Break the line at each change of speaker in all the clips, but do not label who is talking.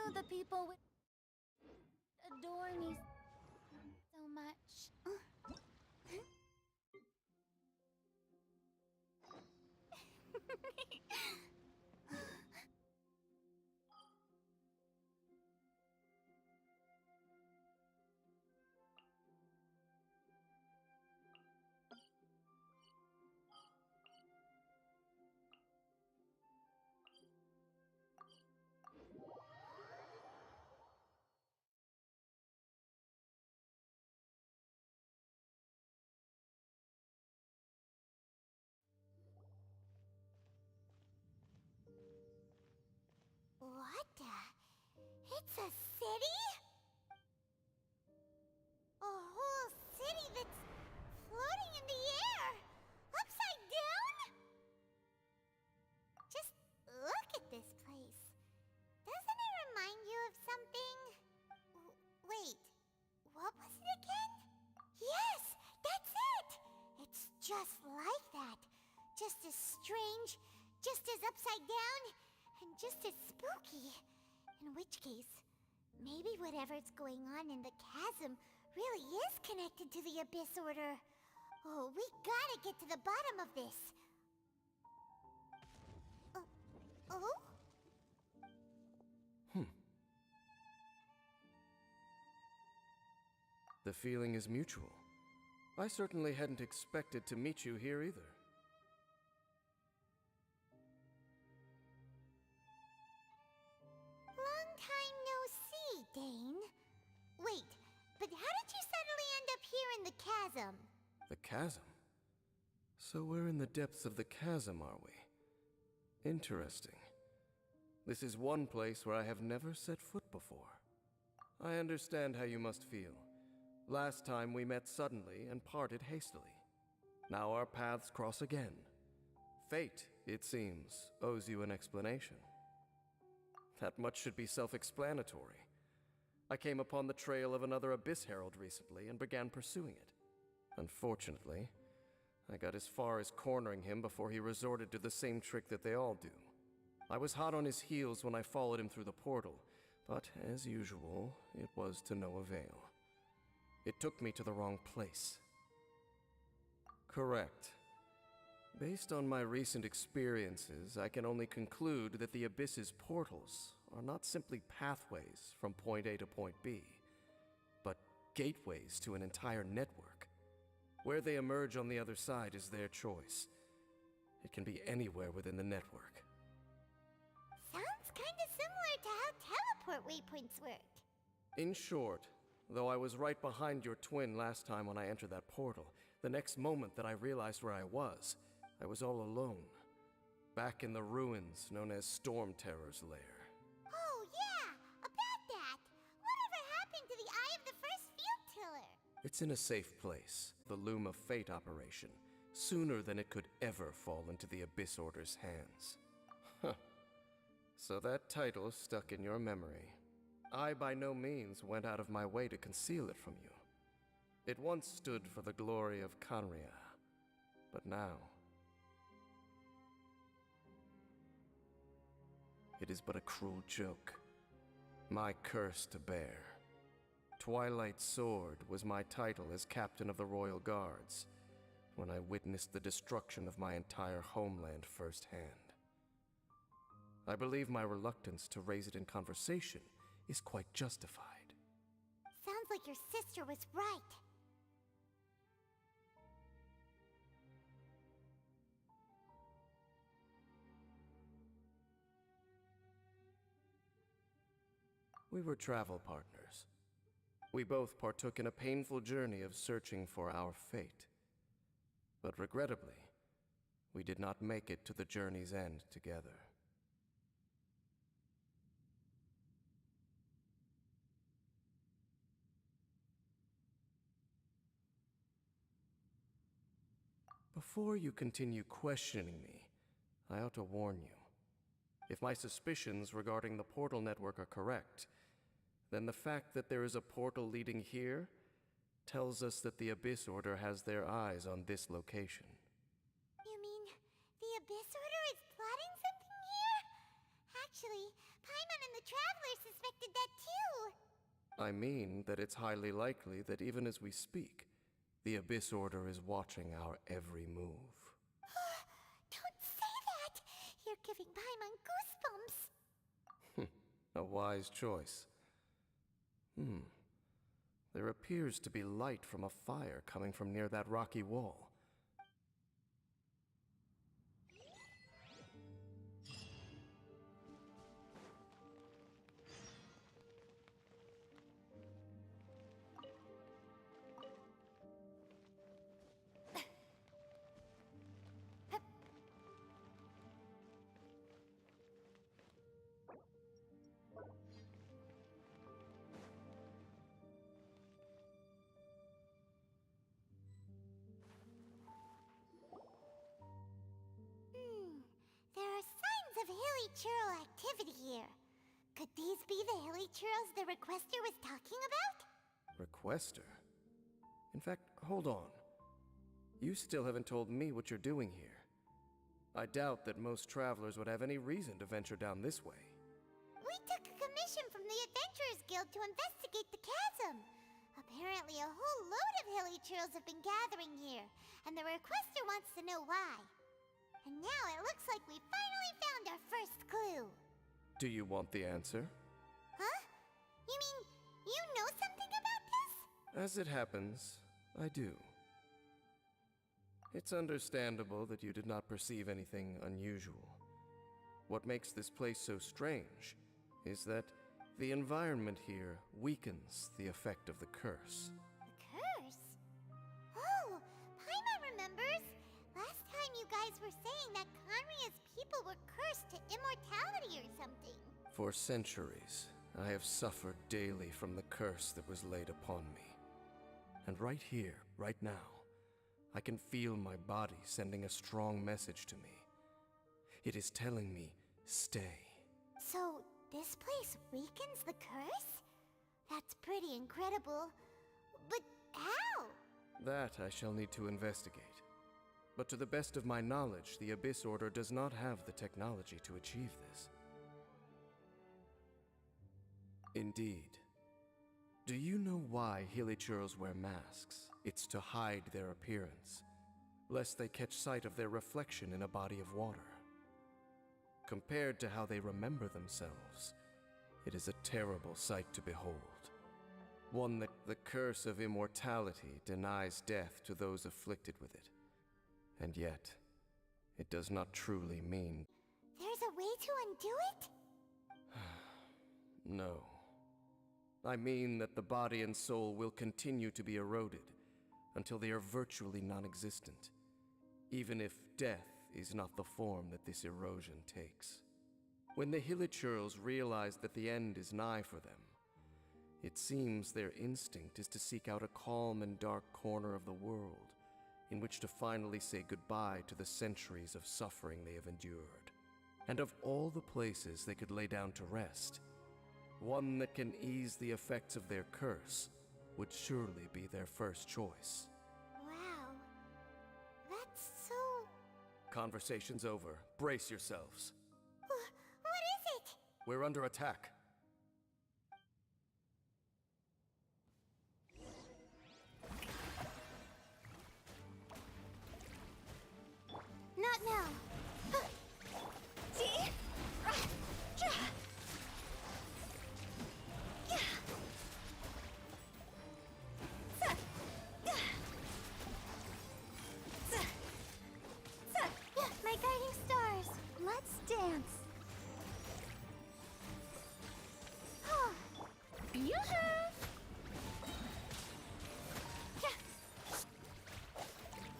know the people would adore me so much.
What the? It's a city? A whole city that's floating in the air! Upside down? Just look at this place. Doesn't it remind you of something? Wait, what was it again? Yes, that's it! It's just like that. Just as strange, just as upside down, and just as spooky. In which case, maybe whatever's going on in the chasm really is connected to the Abyss Order. Oh, we gotta get to the bottom of this. Oh?
The feeling is mutual. I certainly hadn't expected to meet you here either.
Long time no see, Dane. Wait, but how did you suddenly end up here in the chasm?
The chasm? So we're in the depths of the chasm, are we? Interesting. This is one place where I have never set foot before. I understand how you must feel. Last time we met suddenly and parted hastily. Now our paths cross again. Fate, it seems, owes you an explanation. That much should be self-explanatory. I came upon the trail of another Abyss Herald recently and began pursuing it. Unfortunately, I got as far as cornering him before he resorted to the same trick that they all do. I was hot on his heels when I followed him through the portal, but as usual, it was to no avail. It took me to the wrong place. Correct. Based on my recent experiences, I can only conclude that the Abyss's portals are not simply pathways from point A to point B, but gateways to an entire network. Where they emerge on the other side is their choice. It can be anywhere within the network.
Sounds kinda similar to how teleport waypoints work.
In short, though I was right behind your twin last time when I entered that portal, the next moment that I realized where I was all alone. Back in the ruins known as Storm Terror's lair.
Oh yeah, about that. Whatever happened to the Eye of the First Field Tiller?
It's in a safe place, the Loom of Fate operation, sooner than it could ever fall into the Abyss Order's hands. Huh. So that title stuck in your memory. I by no means went out of my way to conceal it from you. It once stood for the glory of Kanria, but now it is but a cruel joke. My curse to bear. Twilight Sword was my title as captain of the Royal Guards when I witnessed the destruction of my entire homeland firsthand. I believe my reluctance to raise it in conversation is quite justified.
Sounds like your sister was right.
We were travel partners. We both partook in a painful journey of searching for our fate. But regrettably, we did not make it to the journey's end together. Before you continue questioning me, I ought to warn you. If my suspicions regarding the portal network are correct, then the fact that there is a portal leading here tells us that the Abyss Order has their eyes on this location.
You mean the Abyss Order is plotting something here? Actually, Paimon and the Traveler suspected
I mean that it's highly likely that even as we speak, the Abyss Order is watching our every move.
Don't say that! You're giving Paimon goosebumps!
A wise choice. There appears to be light from a fire coming from near that rocky wall.
There are signs of hilly churl activity here. Could these be the hilly churls the requester was talking about?
Requester? In fact, hold on. You still haven't told me what you're doing here. I doubt that most travelers would have any reason to venture down this way.
We took a commission from the Adventurers Guild to investigate the chasm. Apparently a whole load of hilly churls have been gathering here, and the requester wants to know why. And now it looks like we finally found our first clue.
Do you want the answer?
Huh? You mean, you know something about this?
As it happens, I do. It's understandable that you did not perceive anything unusual. What makes this place so strange is that the environment here weakens the effect of the curse.
The curse? Oh, Paimon remembers. Last time you guys were saying that Conria's people were cursed to immortality or something.
For centuries, I have suffered daily from the curse that was laid upon me. And right here, right now, I can feel my body sending a strong message to me. It is telling me, stay.
So, this place weakens the curse? That's pretty incredible. But how?
That I shall need to investigate. But to the best of my knowledge, the Abyss Order does not have the technology to achieve this. Indeed. Do you know why Hilichurls wear masks? It's to hide their appearance, lest they catch sight of their reflection in a body of water. Compared to how they remember themselves, it is a terrible sight to behold. One that the curse of immortality denies death to those afflicted with it. And yet, it does not truly mean...
There's a way to undo it?
No. I mean that the body and soul will continue to be eroded until they are virtually non-existent, even if death is not the form that this erosion takes. When the Hilichurls realize that the end is nigh for them, it seems their instinct is to seek out a calm and dark corner of the world in which to finally say goodbye to the centuries of suffering they have endured. And of all the places they could lay down to rest, one that can ease the effects of their curse would surely be their first choice.
Wow. That's so...
Conversation's over. Brace yourselves.
What is it?
We're under attack.
Not now. My guiding stars. Let's dance.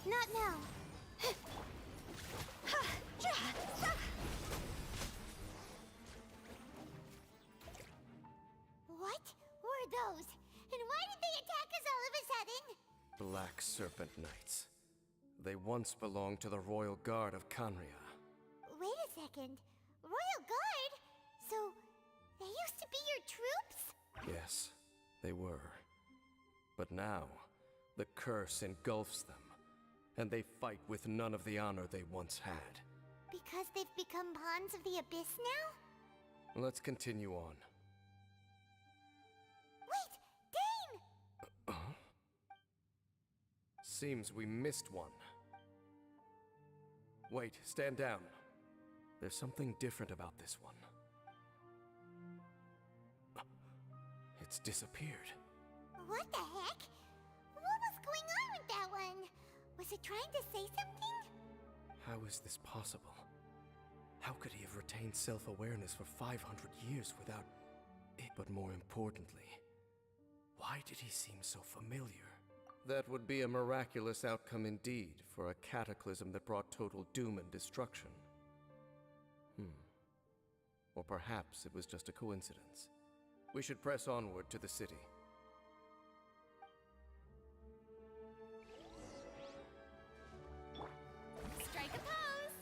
Not now. What were those? And why did they attack us all of a sudden?
Black Serpent Knights. They once belonged to the Royal Guard of Conria.
Wait a second. Royal Guard? So, they used to be your troops?
Yes, they were. But now, the curse engulfs them, and they fight with none of the honor they once had.
Because they've become pawns of the Abyss now?
Let's continue on.
Wait!
seems we missed one. Wait, stand down. There's something different about this one. It's disappeared.
What the heck? What was going on with that one? Was it trying to say something?
How is this possible? How could he have retained self-awareness for 500 years without it? But more importantly, why did he seem so familiar? That would be a miraculous outcome indeed for a cataclysm that brought total doom and destruction. Or perhaps it was just a coincidence. We should press onward to the city.
Strike a pose!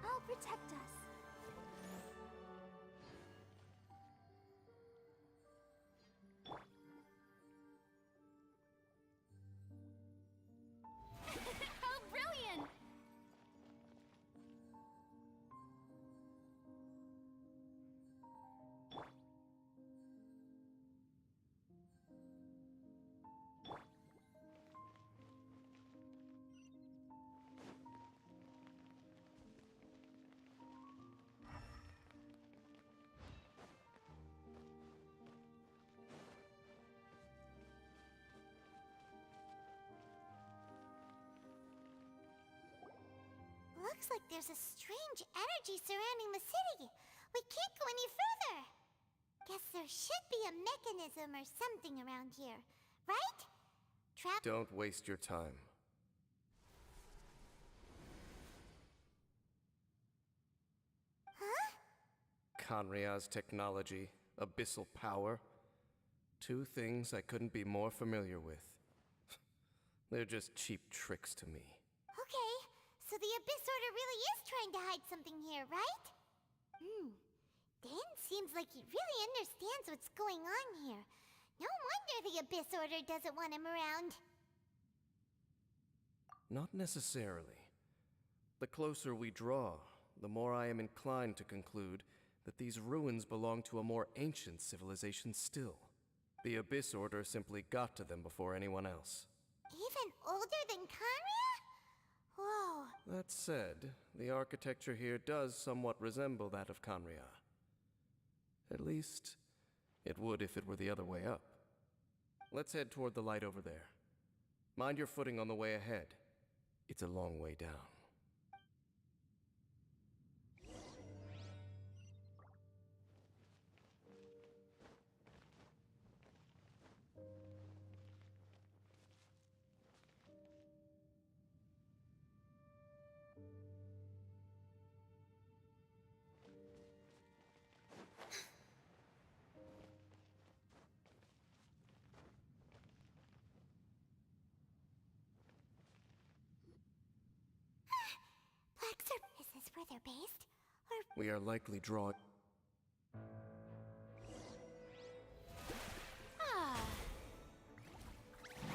I'll protect us. How brilliant!
Looks like there's a strange energy surrounding the city. We can't go any further. Guess there should be a mechanism or something around here, right? Trap.
Don't waste your time.
Huh?
Kanria's technology, abyssal power. Two things I couldn't be more familiar with. They're just cheap tricks to me.
Okay, so the Abyss Order really is trying to hide something here, right? Dan seems like he really understands what's going on here. No wonder the Abyss Order doesn't want him around.
Not necessarily. The closer we draw, the more I am inclined to conclude that these ruins belong to a more ancient civilization still. The Abyss Order simply got to them before anyone else.
Even older than Kanria? Whoa.
That said, the architecture here does somewhat resemble that of Kanria. At least, it would if it were the other way up. Let's head toward the light over there. Mind your footing on the way ahead. It's a long way down.
Is this where they're based? Or
We are likely drawing.
Ah.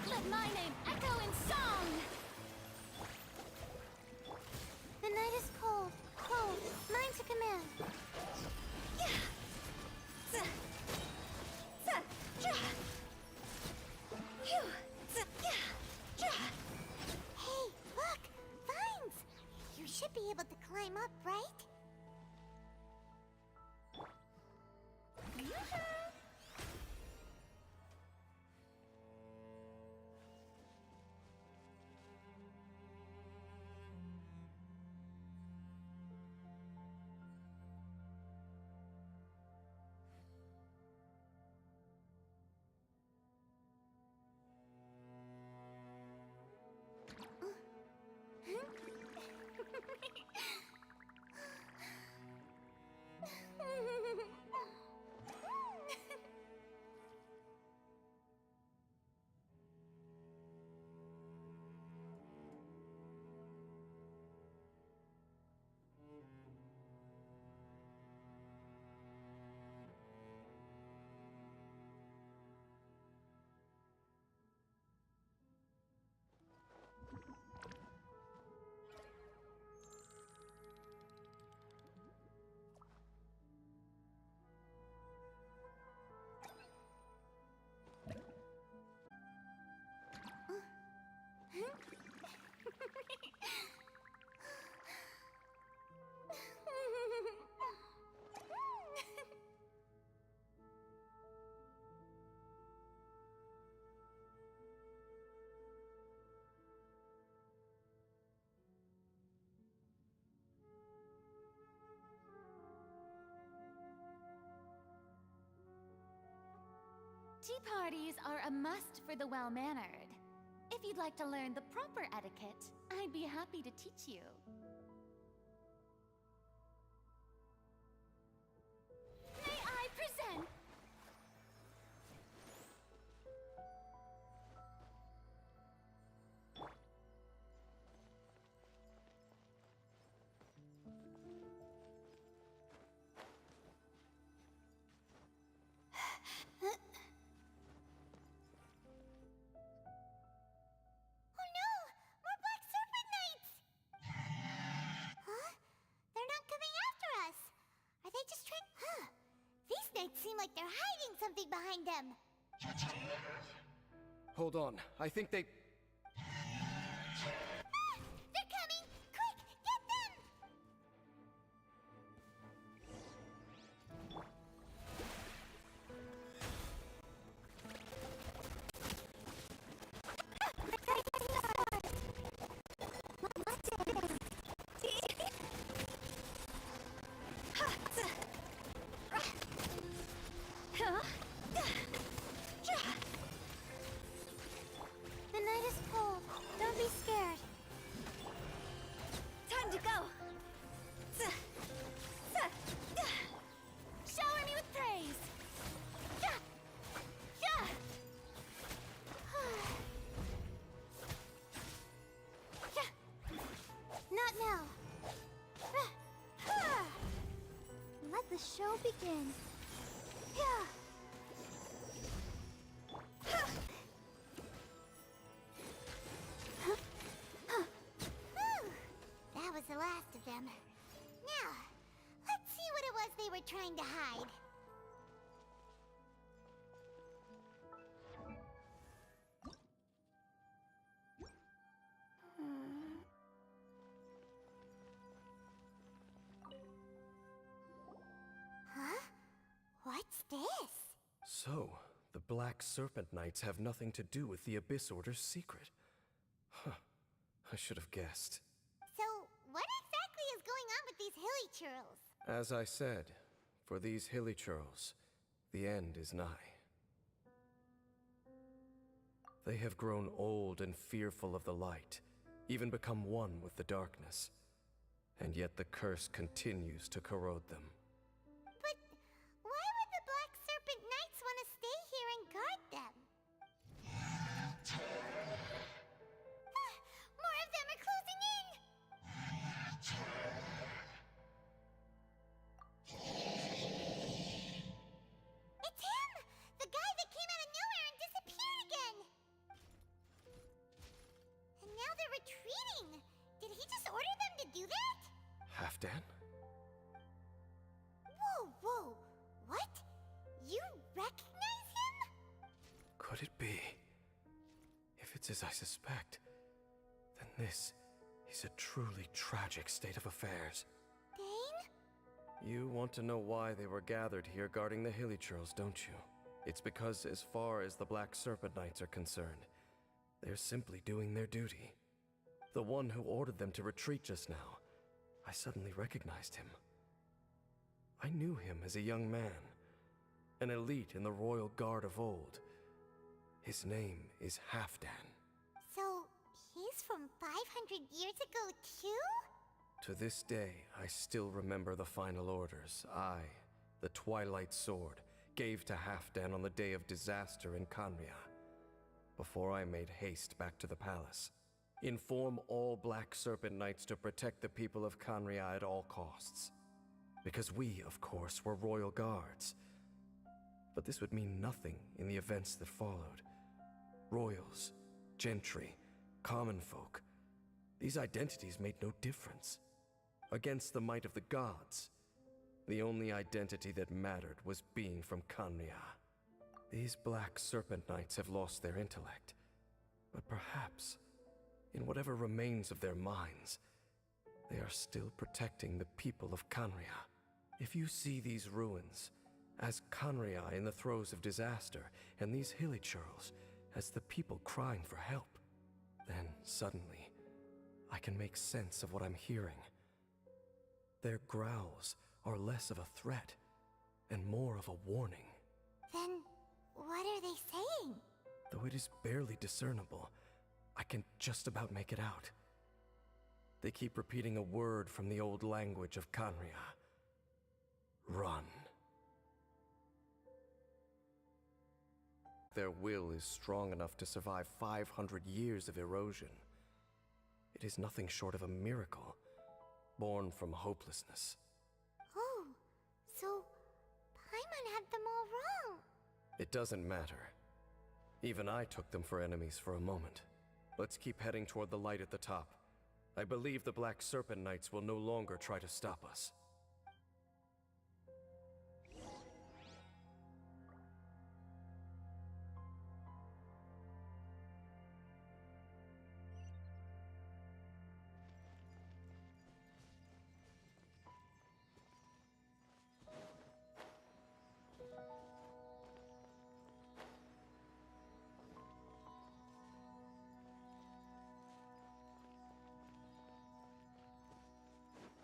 Let my name echo in song!
the night is cold, cold, mine to command. Hey, look! Vines! You should be able to climb up, right?
Tea parties are a must for the well-mannered. If you'd like to learn the proper etiquette, I'd be happy to teach you. May I present?
Oh no! More Black Serpent Knights! Huh? They're not coming after us! Are they just trying... Huh. These knights seem like they're hiding something behind them!
Hold on, I think they...
Ah! They're coming! Quick! Get them! The night is cold. Don't be scared.
Time to go! Shower me with praise!
Not now. Let the show begin. That was the last of them. Now, let's see what it was they were trying to hide. Huh? What's this?
So, the Black Serpent Knights have nothing to do with the Abyss Order's secret. Huh. I should have guessed.
So, what exactly is going on with these hilly churls?
As I said, for these hilly churls, the end is nigh. They have grown old and fearful of the light, even become one with the darkness. And yet the curse continues to corrode them.
But why would the Black Serpent Knights want to stay here and guard them? More of them are closing in! It's him! The guy that came out of nowhere and disappeared again! And now they're retreating! Did he just order them to do that?
Halfdan?
Whoa, whoa! What? You recognize him?
Could it be? If it's as I suspect, then this is a truly tragic state of affairs.
Dane?
You want to know why they were gathered here guarding the hilly churls, don't you? It's because as far as the Black Serpent Knights are concerned, they're simply doing their duty. The one who ordered them to retreat just now, I suddenly recognized him. I knew him as a young man, an elite in the royal guard of old. His name is Halfdan.
So, he's from 500 years ago too?
To this day, I still remember the final orders I, the Twilight Sword, gave to Halfdan on the day of disaster in Kanria, before I made haste back to the palace. Inform all Black Serpent Knights to protect the people of Kanria at all costs. Because we, of course, were royal guards. But this would mean nothing in the events that followed. Royals, gentry, common folk. These identities made no difference. Against the might of the gods, the only identity that mattered was being from Kanria. These Black Serpent Knights have lost their intellect, but perhaps, in whatever remains of their minds, they are still protecting the people of Kanria. If you see these ruins as Kanria in the throes of disaster, and these hilly churls as the people crying for help, then suddenly I can make sense of what I'm hearing. Their growls are less of a threat and more of a warning.
Then, What are they saying?
Though it is barely discernible, I can just about make it out. They keep repeating a word from the old language of Kanria. Run. Their will is strong enough to survive 500 years of erosion. It is nothing short of a miracle, born from hopelessness.
Oh, so Paimon had them all wrong.
It doesn't matter. Even I took them for enemies for a moment. Let's keep heading toward the light at the top. I believe the Black Serpent Knights will no longer try to stop us.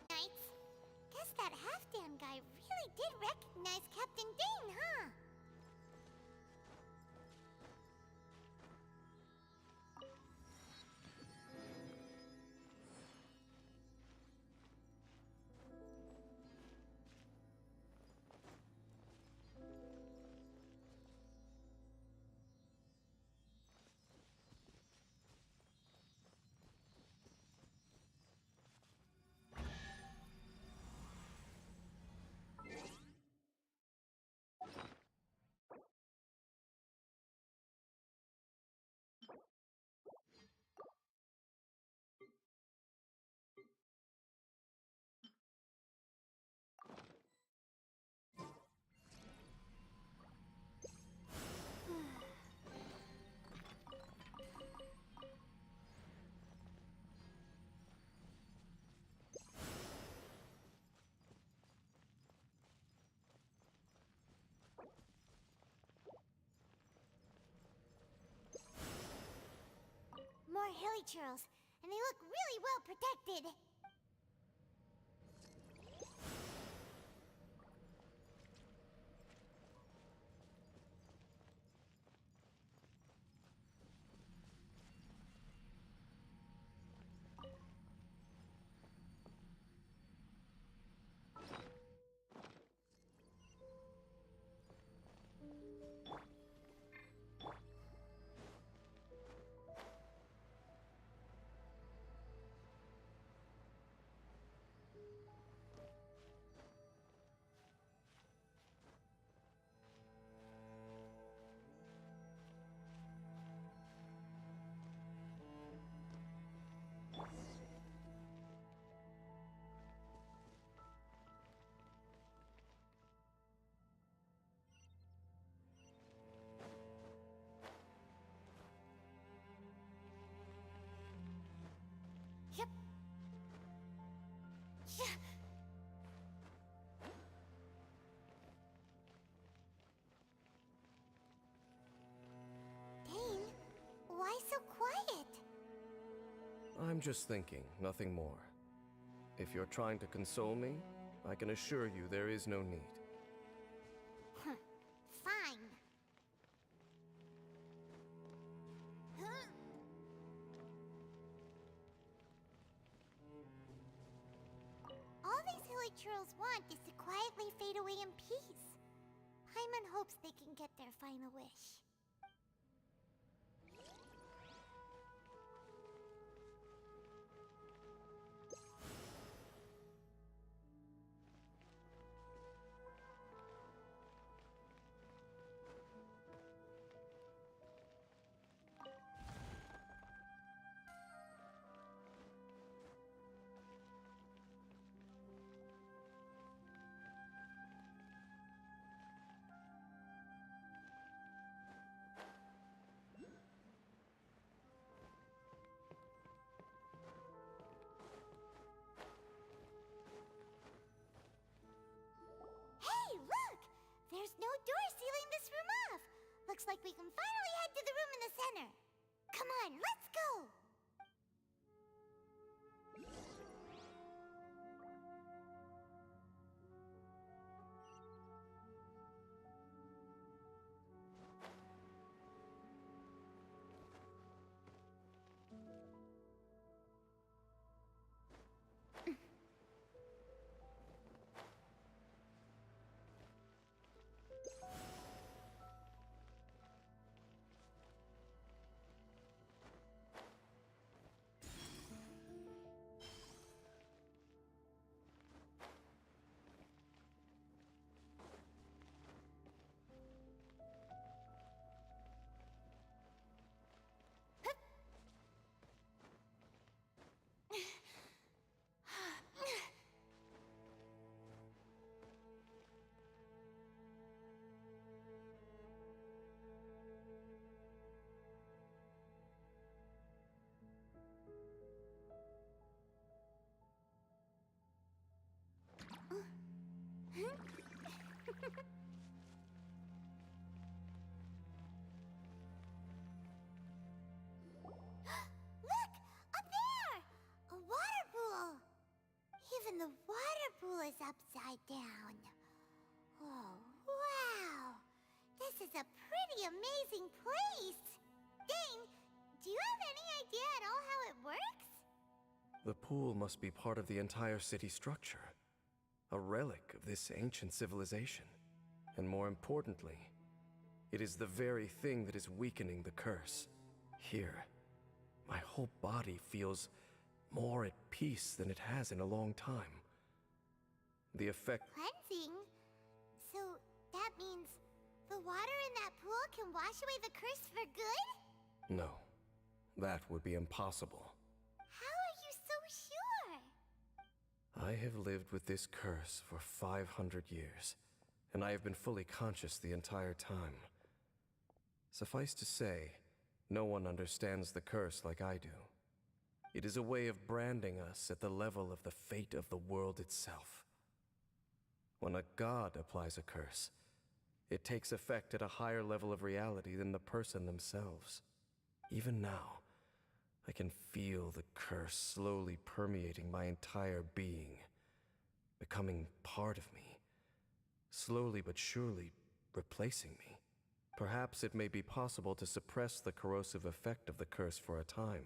Knights, guess that Halfdan guy really did recognize Captain Dane, huh? More hilichurls, and they look really well protected. Yep. Yeah. Dane, why so quiet?
I'm just thinking, nothing more. If you're trying to console me, I can assure you there is no need.
Fine. Huh? All these hilichurls want is to quietly fade away in peace. Paimon hopes they can get their final wish. Hey, look! There's no door sealing this room off. Looks like we can finally head to the room in the center. Come on, let's go! Look! Up there! A water pool! Even the water pool is upside down. Oh, wow! This is a pretty amazing place! Dane, do you have any idea at all how it works?
The pool must be part of the entire city structure. A relic of this ancient civilization. And more importantly, it is the very thing that is weakening the curse. Here, my whole body feels more at peace than it has in a long time. The effect...
Cleansing? So that means the water in that pool can wash away the curse for good?
No, that would be impossible.
How are you so sure?
I have lived with this curse for 500 years, and I have been fully conscious the entire time. Suffice to say, no one understands the curse like I do. It is a way of branding us at the level of the fate of the world itself. When a god applies a curse, it takes effect at a higher level of reality than the person themselves. Even now, I can feel the curse slowly permeating my entire being, becoming part of me, slowly but surely replacing me. Perhaps it may be possible to suppress the corrosive effect of the curse for a time,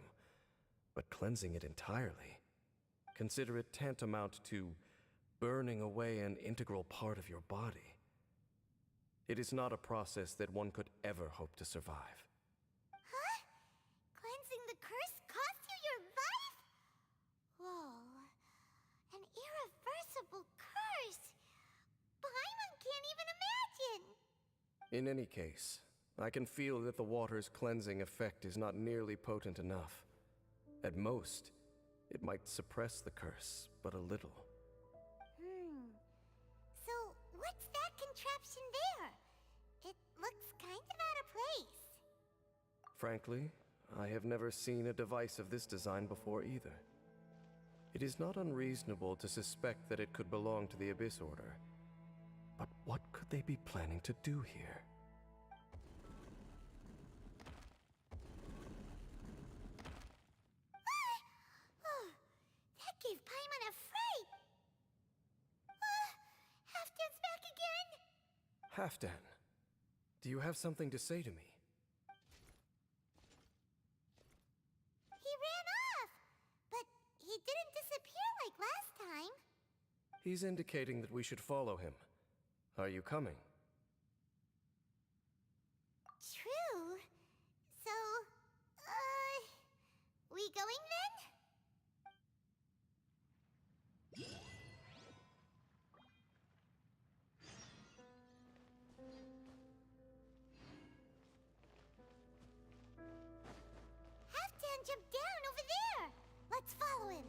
but cleansing it entirely, consider it tantamount to burning away an integral part of your body. It is not a process that one could ever hope to survive.
Huh? Cleansing the curse cost you your life? Whoa. An irreversible curse. Paimon can't even imagine.
In any case, I can feel that the water's cleansing effect is not nearly potent enough. At most, it might suppress the curse, but a little.
So, what's that contraption there? It looks kind of out of place.
Frankly, I have never seen a device of this design before either. It is not unreasonable to suspect that it could belong to the Abyss Order. But what could they be planning to do here?
That gave Paimon a fright. Halfdan's back again.
Halfdan, do you have something to say to me?
He ran off, but he didn't disappear like last time.
He's indicating that we should follow him. Are you coming?
True. So, we going then? Halfdan jumped down over there. Let's follow him.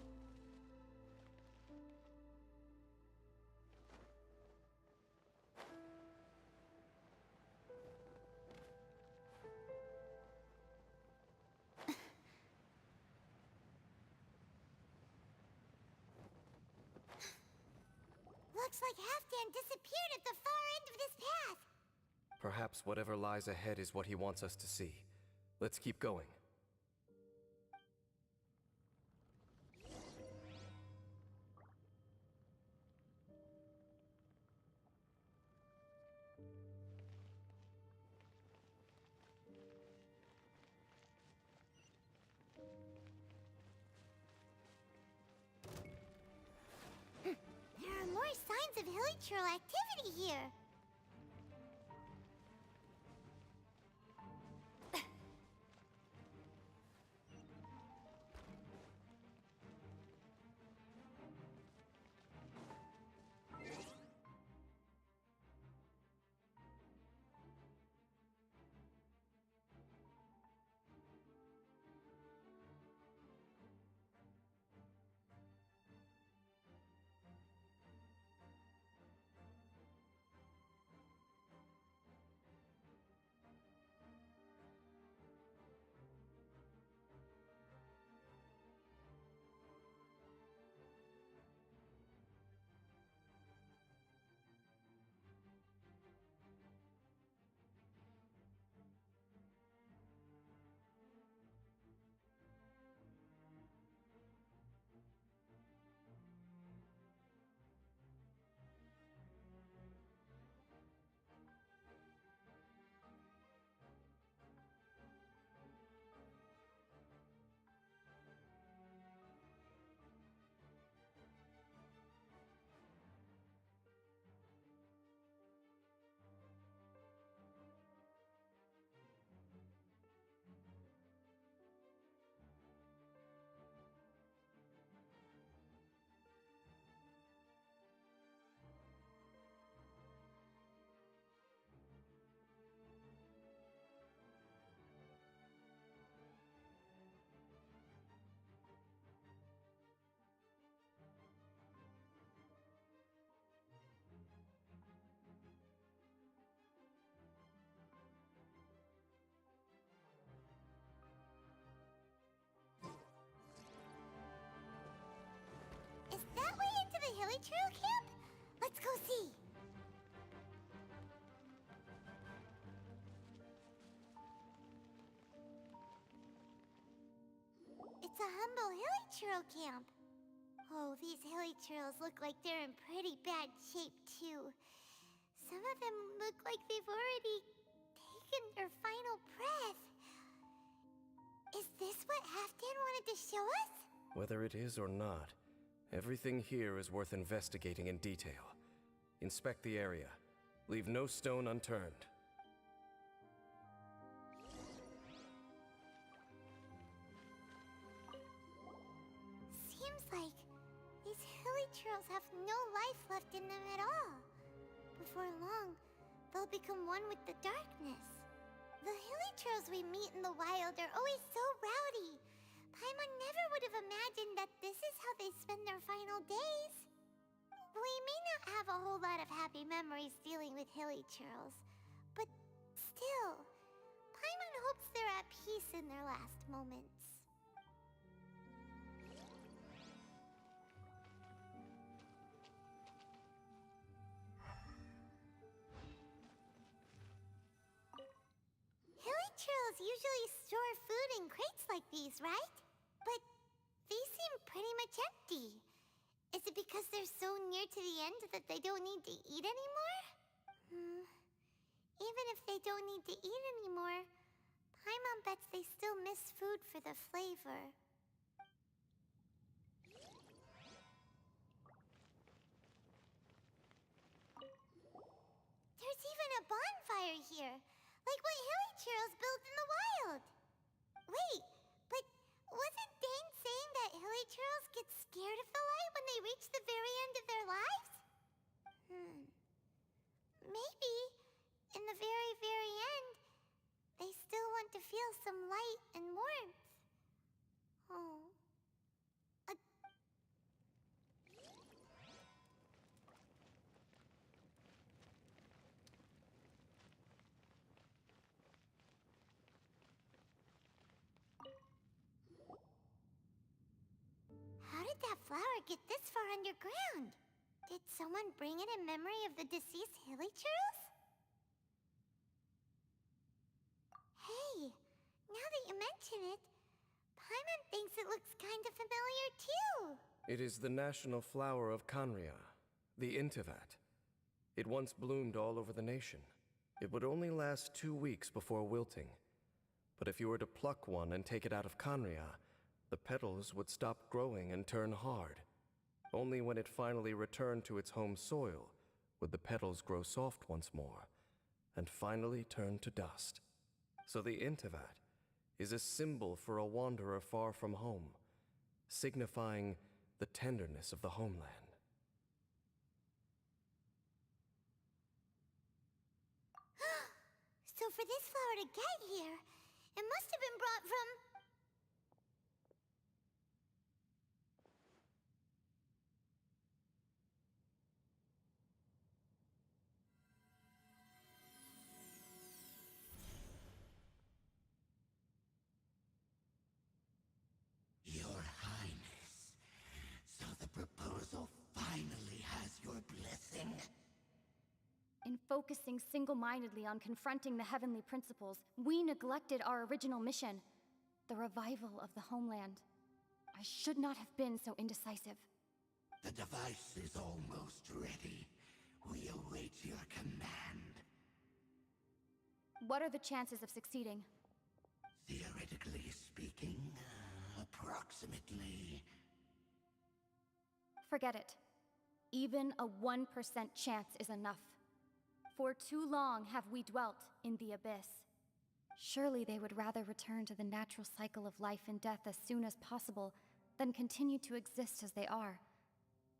Looks like Halfdan disappeared at the far end of this path.
Perhaps whatever lies ahead is what he wants us to see. Let's keep going.
There are more signs of hilichurl activity here. Hilly Trail camp? Let's go see. It's a humble hilly trail camp. Oh, these hilly trails look like they're in pretty bad shape, too. Some of them look like they've already taken their final breath. Is this what Halfdan wanted to show us?
Whether it is or not, everything here is worth investigating in detail. Inspect the area. Leave no stone unturned.
Seems like these hilly trails have no life left in them at all. Before long, they'll become one with the darkness. The hilly trails we meet in the wild are always so rowdy. Paimon never would have imagined that this is how they spend their final days. We may not have a whole lot of happy memories dealing with hilly trails, but still, Paimon hopes they're at peace in their last moments. Hilly trails usually store food in crates like these, right? But these seem pretty much empty. Is it because they're so near to the end that they don't need to eat anymore? Even if they don't need to eat anymore, Paimon bets they still miss food for the flavor. There's even a bonfire here, like what hilly trails build in the wild. Wait, but wasn't Dane saying that hilly trails get scared of the light when they reach the very end of their lives? Maybe, in the very, very end, they still want to feel some light and warmth. Oh. How did that flower get this far underground? Did someone bring it in memory of the deceased hilly trails? Hey, now that you mention it, Paimon thinks it looks kind of familiar too.
It is the national flower of Kanria, the Intivat. It once bloomed all over the nation. It would only last 2 weeks before wilting. But if you were to pluck one and take it out of Kanria, the petals would stop growing and turn hard. Only when it finally returned to its home soil would the petals grow soft once more, and finally turn to dust. So the Intivat is a symbol for a wanderer far from home, signifying the tenderness of the homeland.
So for this flower to get here, it must have been brought from...
Your Highness, so the proposal finally has your blessing?
In focusing single-mindedly on confronting the heavenly principles, we neglected our original mission, the revival of the homeland. I should not have been so indecisive.
The device is almost ready. We await your command.
What are the chances of succeeding?
Theoretically speaking, approximately...
Forget it. Even a 1% chance is enough. For too long have we dwelt in the abyss. Surely they would rather return to the natural cycle of life and death as soon as possible than continue to exist as they are.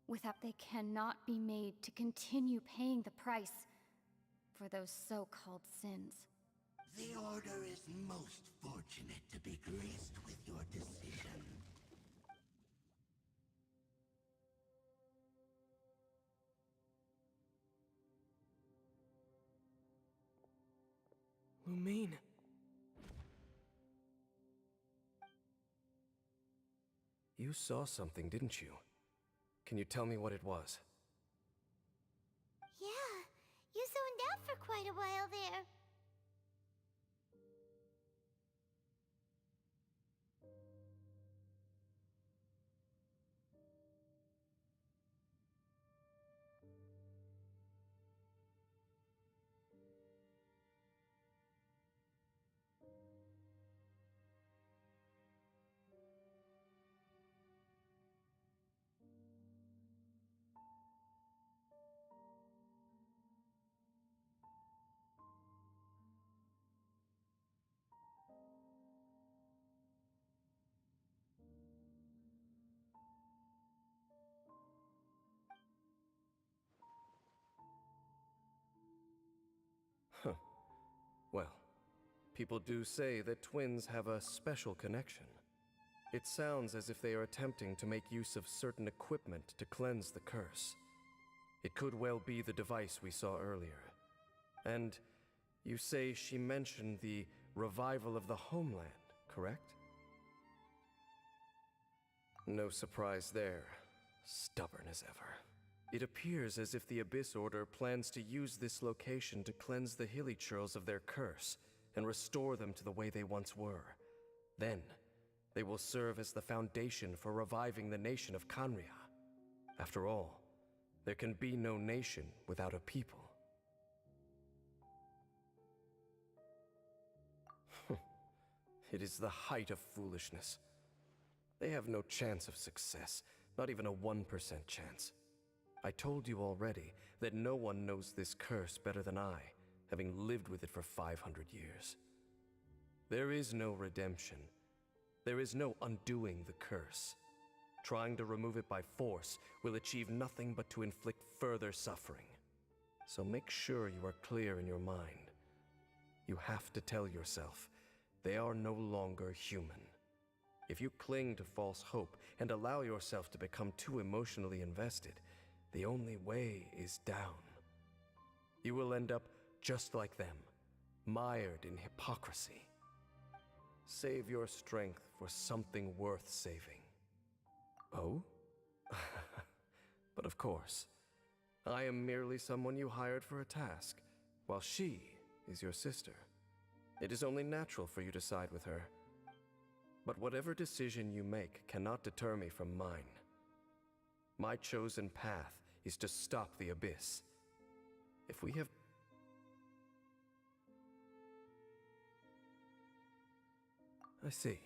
Without they cannot be made to continue paying the price for those so-called sins.
The Order is most fortunate to be graced with your decision.
Lumine. You saw something, didn't you? Can you tell me what it was?
for quite a while there.
Huh. Well, people do say that twins have a special connection. It sounds as if they are attempting to make use of certain equipment to cleanse the curse. It could well be the device we saw earlier. And you say she mentioned the revival of the homeland, correct? No surprise there. Stubborn as ever. It appears as if the Abyss Order plans to use this location to cleanse the Hilichurls of their curse and restore them to the way they once were. Then, they will serve as the foundation for reviving the nation of Khaenri'ah. After all, there can be no nation without a people. It is the height of foolishness. They have no chance of success, not even a 1% chance. I told you already that no one knows this curse better than I, having lived with it for 500 years. There is no redemption. There is no undoing the curse. Trying to remove it by force will achieve nothing but to inflict further suffering. So make sure you are clear in your mind. You have to tell yourself, they are no longer human. If you cling to false hope and allow yourself to become too emotionally invested, the only way is down. You will end up just like them, mired in hypocrisy. Save your strength for something worth saving. Oh? But of course, I am merely someone you hired for a task, while she is your sister. It is only natural for you to side with her. But whatever decision you make cannot deter me from mine. My chosen path is to stop the Abyss. If we have... I see.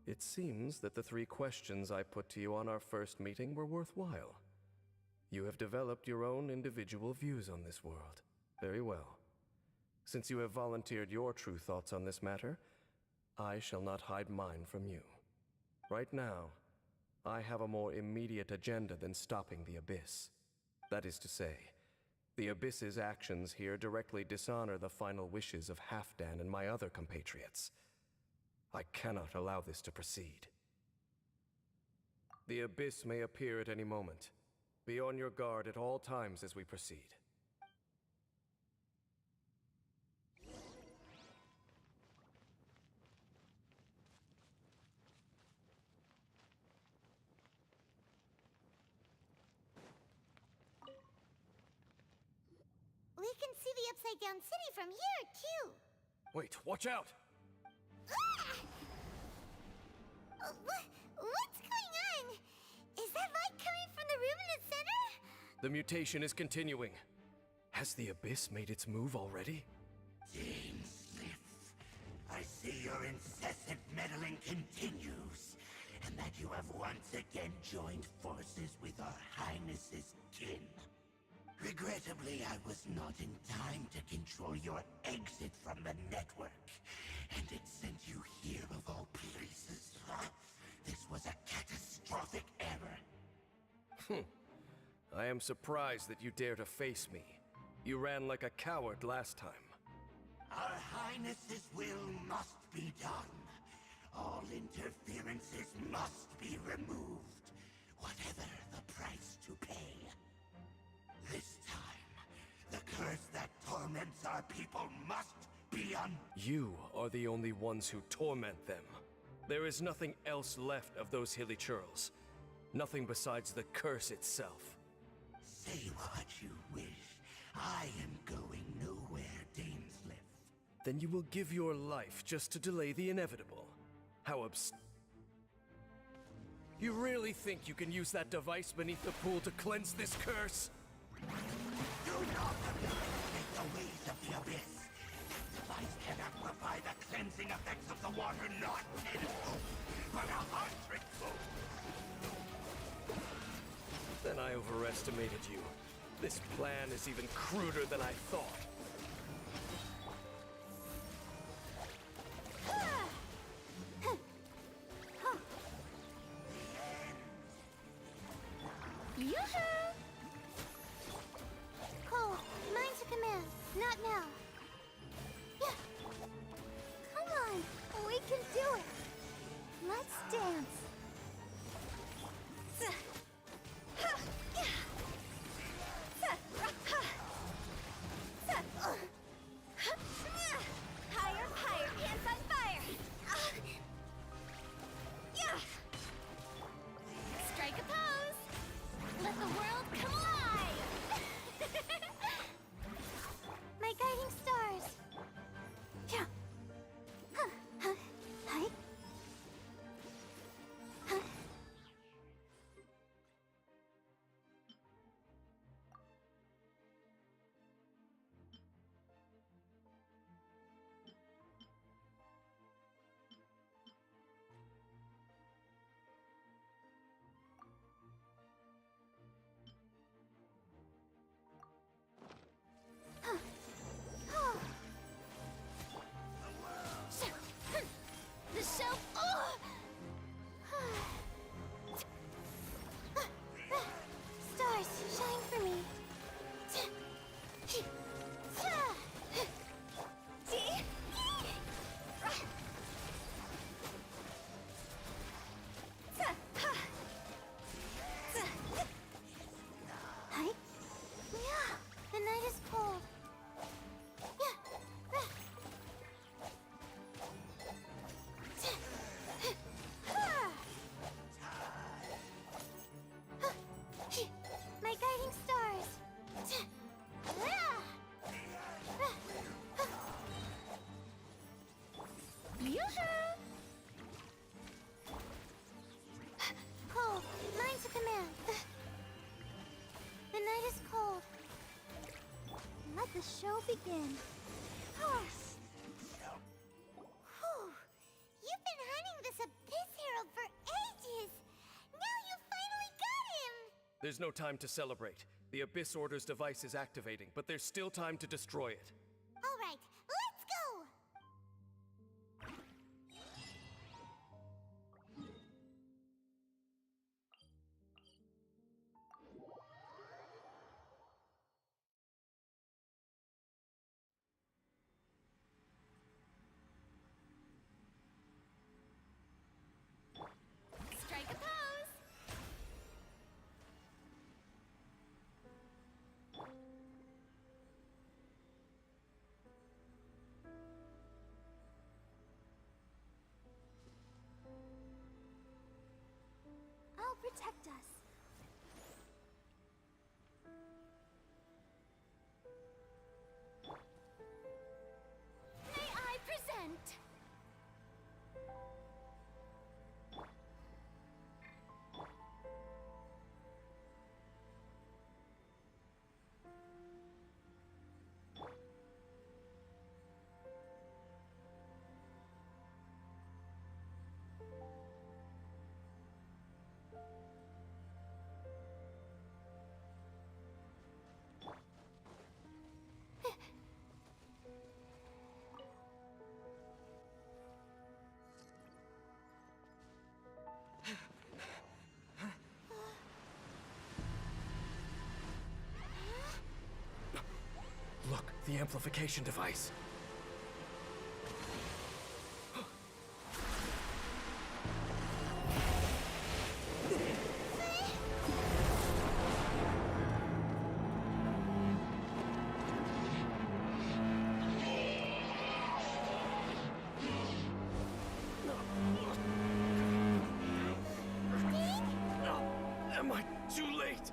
It seems that the 3 questions I put to you on our first meeting were worthwhile. You have developed your own individual views on this world. Very well. Since you have volunteered your true thoughts on this matter, I shall not hide mine from you. Right now, I have a more immediate agenda than stopping the Abyss. That is to say, the Abyss's actions here directly dishonor the final wishes of Halfdan and my other compatriots. I cannot allow this to proceed. The Abyss may appear at any moment. Be on your guard at all times as we proceed.
We can see the Upside Down City from here, too.
Wait, watch out!
What's going on? Is that light coming from the room in the center?
The mutation is continuing. Has the Abyss made its move already?
Dean Sniff, I see your incessant meddling continues, and that you have once again joined forces with our Highness's kin. Regrettably, I was not in time to control your exit from the network, and it sent you here of all places. This was a catastrophic error.
I am surprised that you dare to face me. You ran like a coward last time.
Our Highness's will must be done. All interferences must be removed, whatever the price to pay. This time, the curse that torments our people must be
You are the only ones who torment them. There is nothing else left of those hilly churls. Nothing besides the curse itself.
Say what you wish. I am going nowhere, Dainsliff.
Then you will give your life just to delay the inevitable. How You really think you can use that device beneath the pool to cleanse this curse?
Do not underestimate the ways of the Abyss. This device cannot provide the cleansing effects of the water not tenfold, but 100-fold.
Then I overestimated you. This plan is even cruder than I thought.
Yoo-hoo! Cole, mine to command. Not now. Yeah. Come on, we can do it. Let's dance.
Higher, higher, hands on fire!
Strike a pose! Let the world come alive!
My guiding stars. Yeah. Huh. Huh. Hi. Huh.
The show.
Stars, shine for me. Hi. Yeah, the night is cold. My guiding stars.
Yoo-hoo!
Cole, mine to command. The night is cold. Let the show begin. Whew. You've been hunting this Abyss Hero for ages. Now you finally got him.
There's no time to celebrate. The Abyss Order's device is activating, but there's still time to destroy it.
All right, let's go.
Strike a pose!
The amplification device. Am I too late?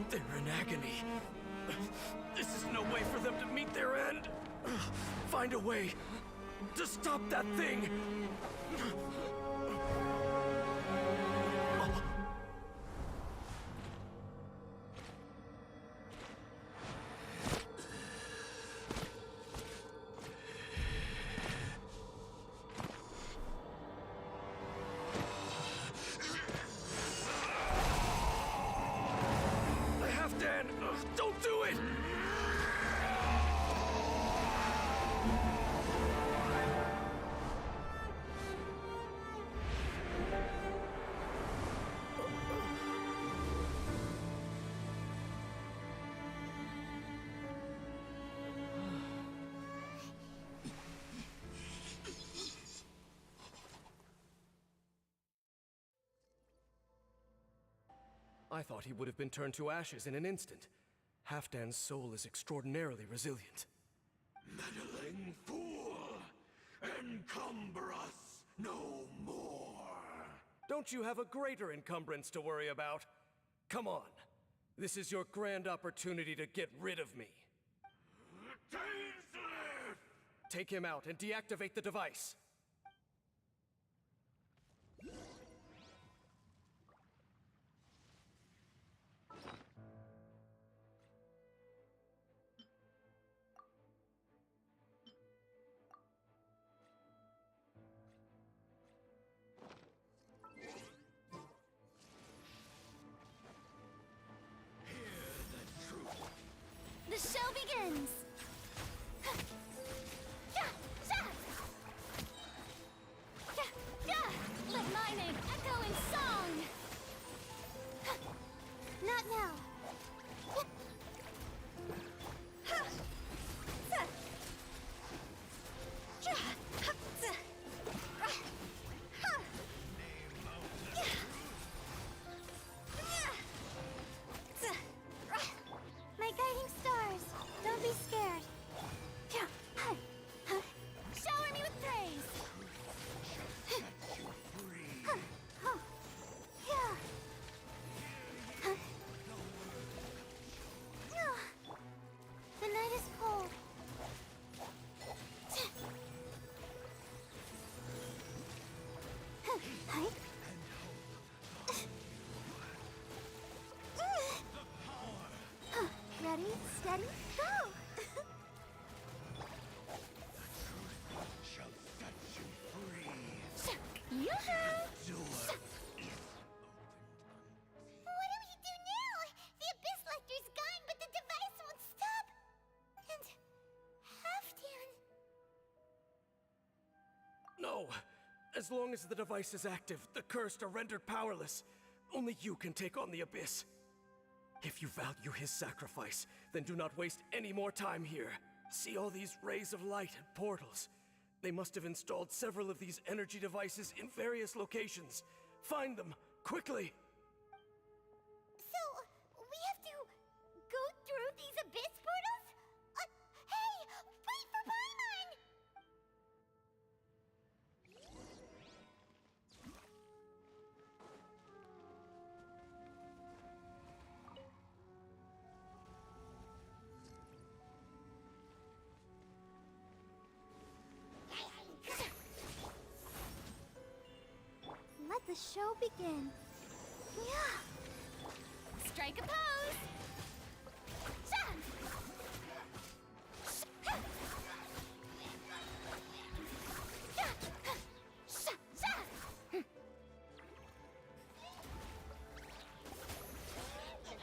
They're in agony. This is no way for them to meet their end. Find a way to stop that thing. Halfdan, don't do it! I thought he would have been turned to ashes in an instant. Halfdan's soul is extraordinarily resilient.
Meddling fool! Encumber us no more!
Don't you have a greater encumbrance to worry about? Come on. This is your grand opportunity to get rid of me.
Tainslip!
Take him out and deactivate the device.
The show begins! Let my name echo in song!
Not now. My guiding stars, don't be scared.
Shower me with praise!
The night is cold. Ready, steady, go!
Shall set you free.
Yoo-hoo!
What do we do now? The Abyss Lecter's gone, but the device won't stop. And Halfdan.
No! As long as the device is active, the cursed are rendered powerless. Only you can take on the Abyss. If you value his sacrifice, then do not waste any more time here. See all these rays of light and portals? They must have installed several of these energy devices in various locations. Find them, quickly!
So, we have to go through these Abyss portals? Hey! Wait for Paimon! Let the show begin. Yeah.
Strike a pose! Sha! Sha! Sha! Sha!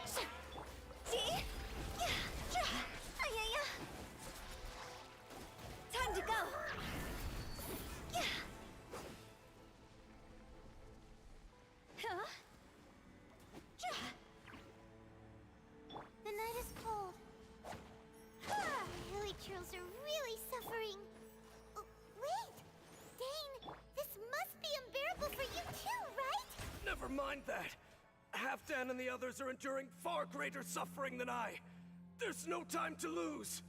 Sha! See? Time to go! Huh?
mind that. Halfdan and the others are enduring far greater suffering than I. There's no time to lose.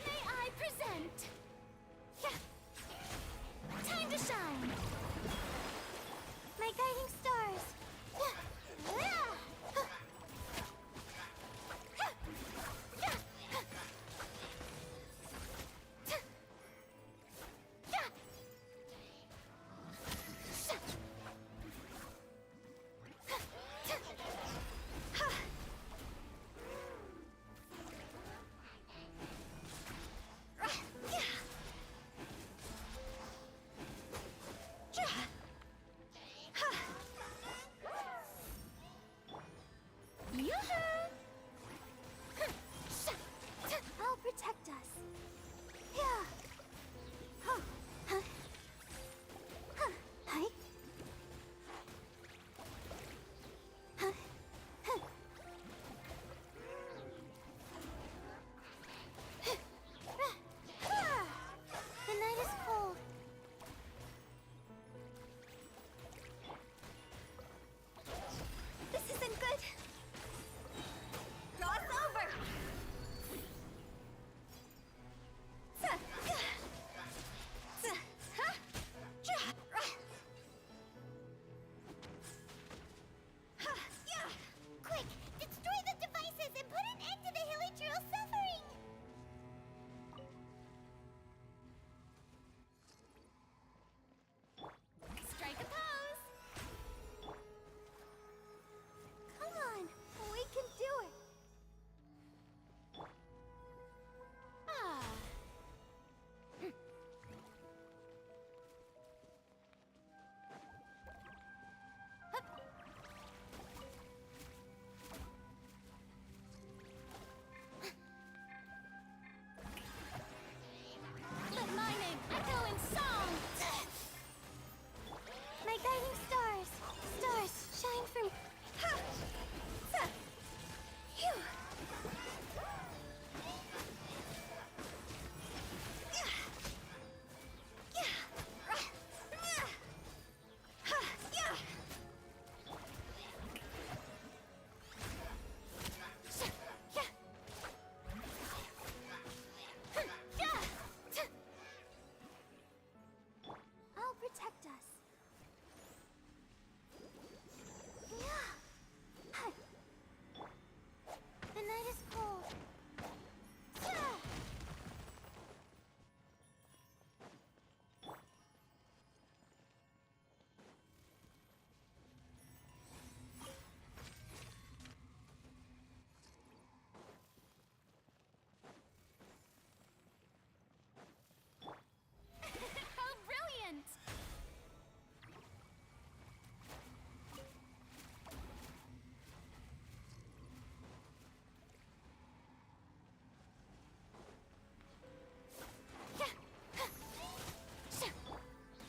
May I present? Time to shine!
My guiding stars. I'll protect us. Yeah. Huh. Huh. Huh. Hi. Huh. Huh. Ah. The night is cold. This isn't good. Cross over. Quick, destroy the devices and put an end to the Hilichurl's suffering!
Strike a pose!
Come on, we can do it!
Ah. Let my name echo in song!
My guiding stars! Stars, shine for me! Ha! Sa! Phew! Yeah! Yeah! Yeah! Ha! Yeah! Yeah! Yeah! I'll protect us. Yeah. Hi. The night is cold. Yeah.
How brilliant!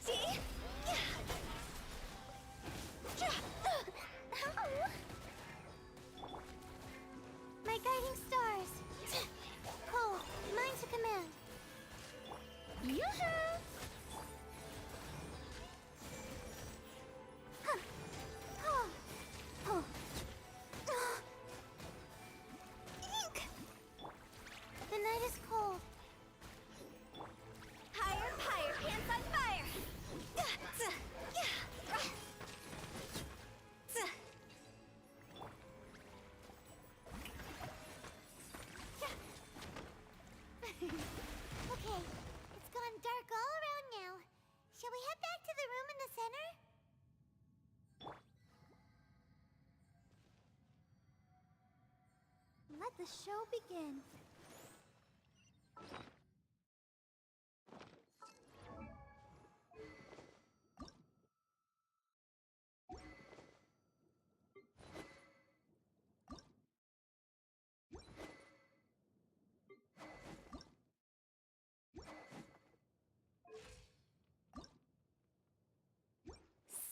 See? Yeah. My guiding stars. Cold, mine to command.
Yoo-hoo!
Huh. Oh. Oh. Ink. The night is cold. Higher, higher, hands on fire. Okay, it's gone dark let the show begin.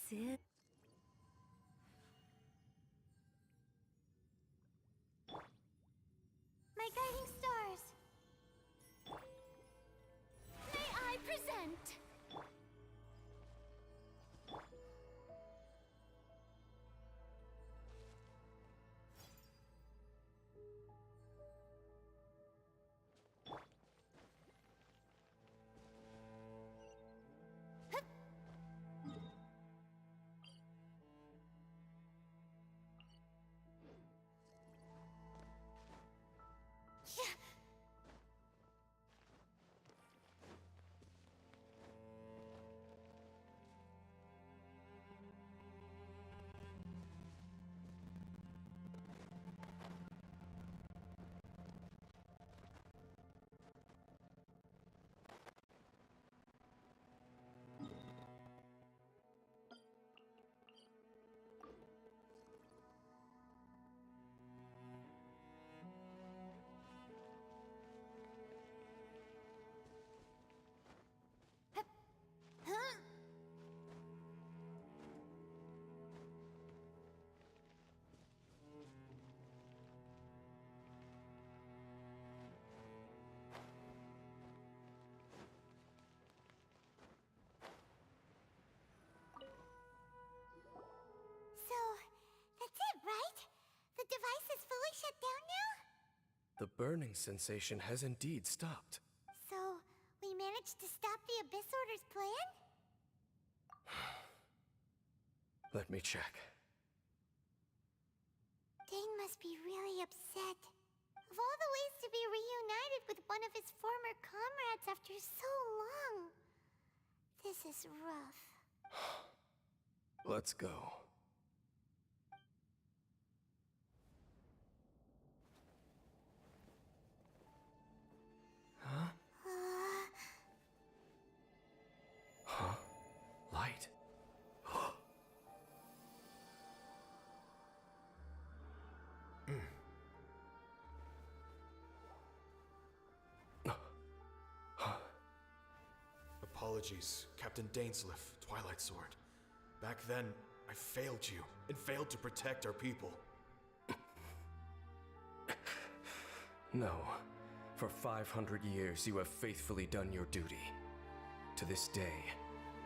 Sit.
My guiding stars! May I present?
So, that's it, right? The device is fully shut down now?
The burning sensation has indeed stopped.
So, we managed to stop the Abyss Order's plan?
Let me check.
Dane must be really upset. Of all the ways to be reunited with one of his former comrades after so long, this is rough.
Let's go. Huh? Huh? Light?
Apologies, Captain Dainsleif, Twilight Sword. Back then, I failed you, and failed to protect our people.
No. For 500 years, you have faithfully done your duty. To this day,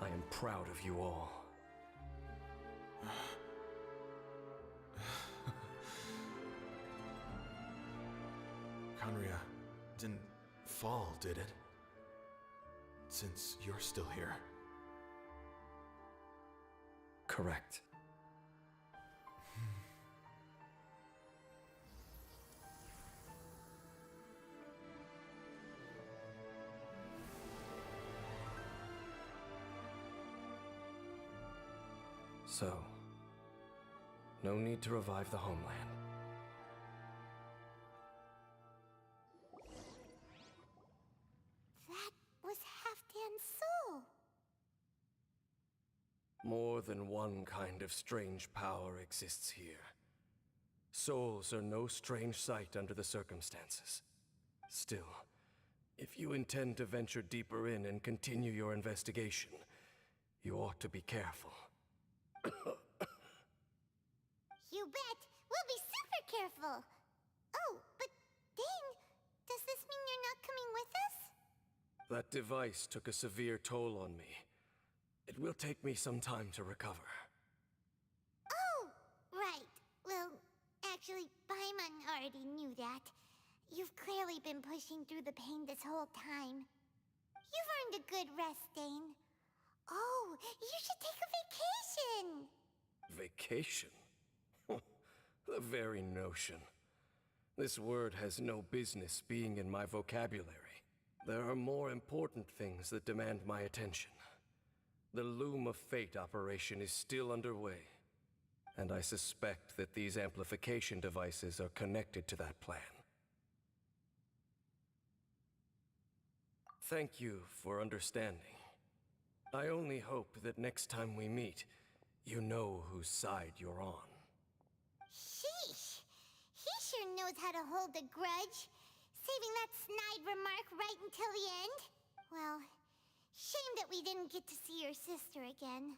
I am proud of you all.
Conria didn't fall, did it? Since you're still here.
Correct. So, no need to revive the homeland.
That was Halfdan's soul.
More than one kind of strange power exists here. Souls are no strange sight under the circumstances. Still, if you intend to venture deeper in and continue your investigation, you ought to be careful.
You bet! We'll be super careful! Oh, but Dane, does this mean you're not coming with us?
That device took a severe toll on me. It will take me some time to recover.
Oh, right. Well, actually, Paimon already knew that. You've clearly been pushing through the pain this whole time. You've earned a good rest, Dane. Oh, you should take a vacation!
Vacation? The very notion. This word has no business being in my vocabulary. There are more important things that demand my attention. The Loom of Fate operation is still underway, and I suspect that these amplification devices are connected to that plan. Thank you for understanding. I only hope that next time we meet, you know whose side you're on.
Sheesh. He sure knows how to hold a grudge. Saving that snide remark right until the end. Well, shame that we didn't get to see your sister again.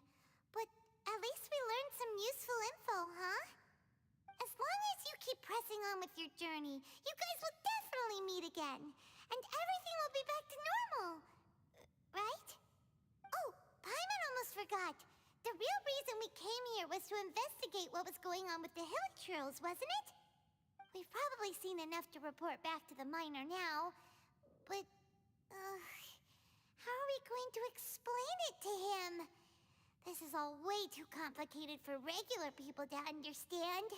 But at least we learned some useful info, huh? As long as you keep pressing on with your journey, you guys will definitely meet again. And everything will be back to normal. Right? Oh, Paimon almost forgot. The real reason we came here was to investigate what was going on with the hill trolls, wasn't it? We've probably seen enough to report back to the miner now. But, how are we going to explain it to him? This is all way too complicated for regular people to understand.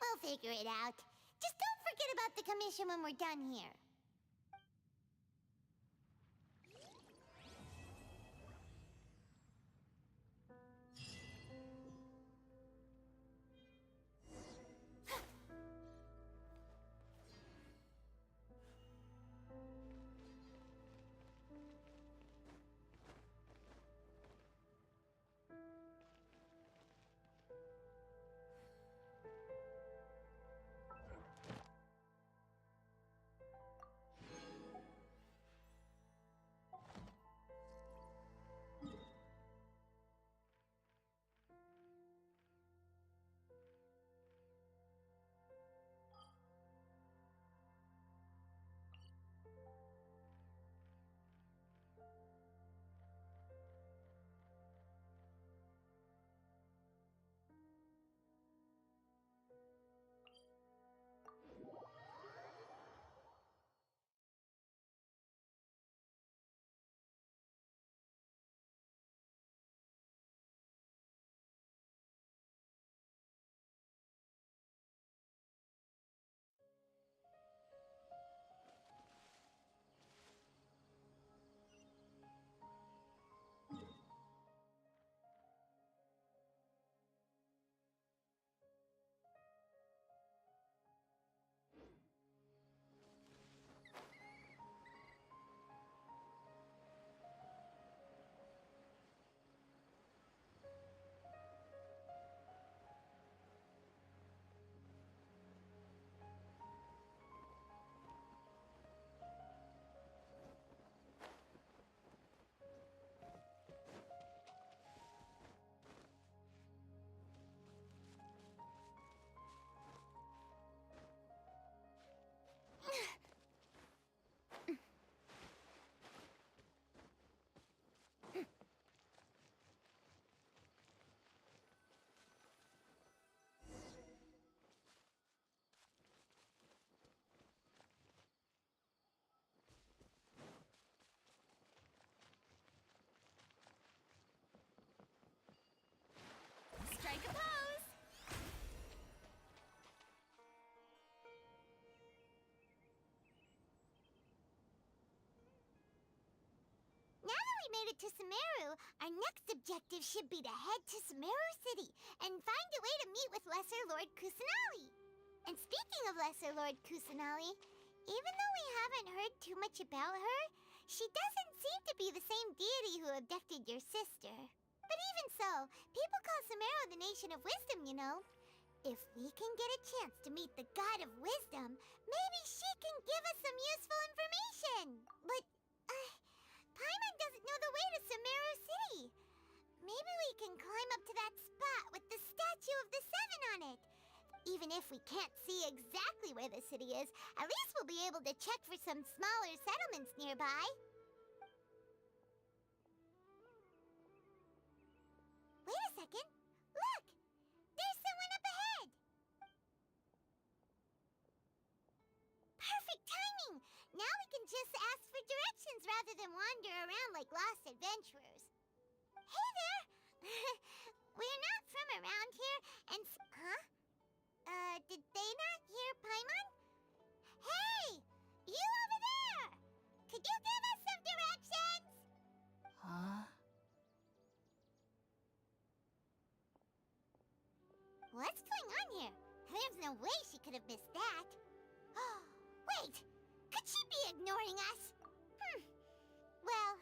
We'll figure it out. Just don't forget about the commission when we're done here.
Strike a pose!
Now that we made it to Sumeru, our next objective should be to head to Sumeru City and find a way to meet with Lesser Lord Kusanali. And speaking of Lesser Lord Kusanali, even though we haven't heard too much about her, she doesn't seem to be the same deity who abducted your sister. But even so, people call Sumeru the Nation of Wisdom, you know. If we can get a chance to meet the God of Wisdom, maybe she can give us some useful information. But, Paimon doesn't know the way to Sumeru City. Maybe we can climb up to that spot with the statue of the Seven on it. Even if we can't see exactly where the city is, at least we'll be able to check for some smaller settlements nearby. Wait a second. Look! There's someone up ahead! Perfect timing! Now we can just ask for directions rather than wander around like lost adventurers. Hey there! We're not from around here, and huh? Did they not hear Paimon? Hey! You over there! Could you give us some directions?
Huh?
What's going on here? There's no way she could have missed that. Wait! Could she be ignoring us. Well,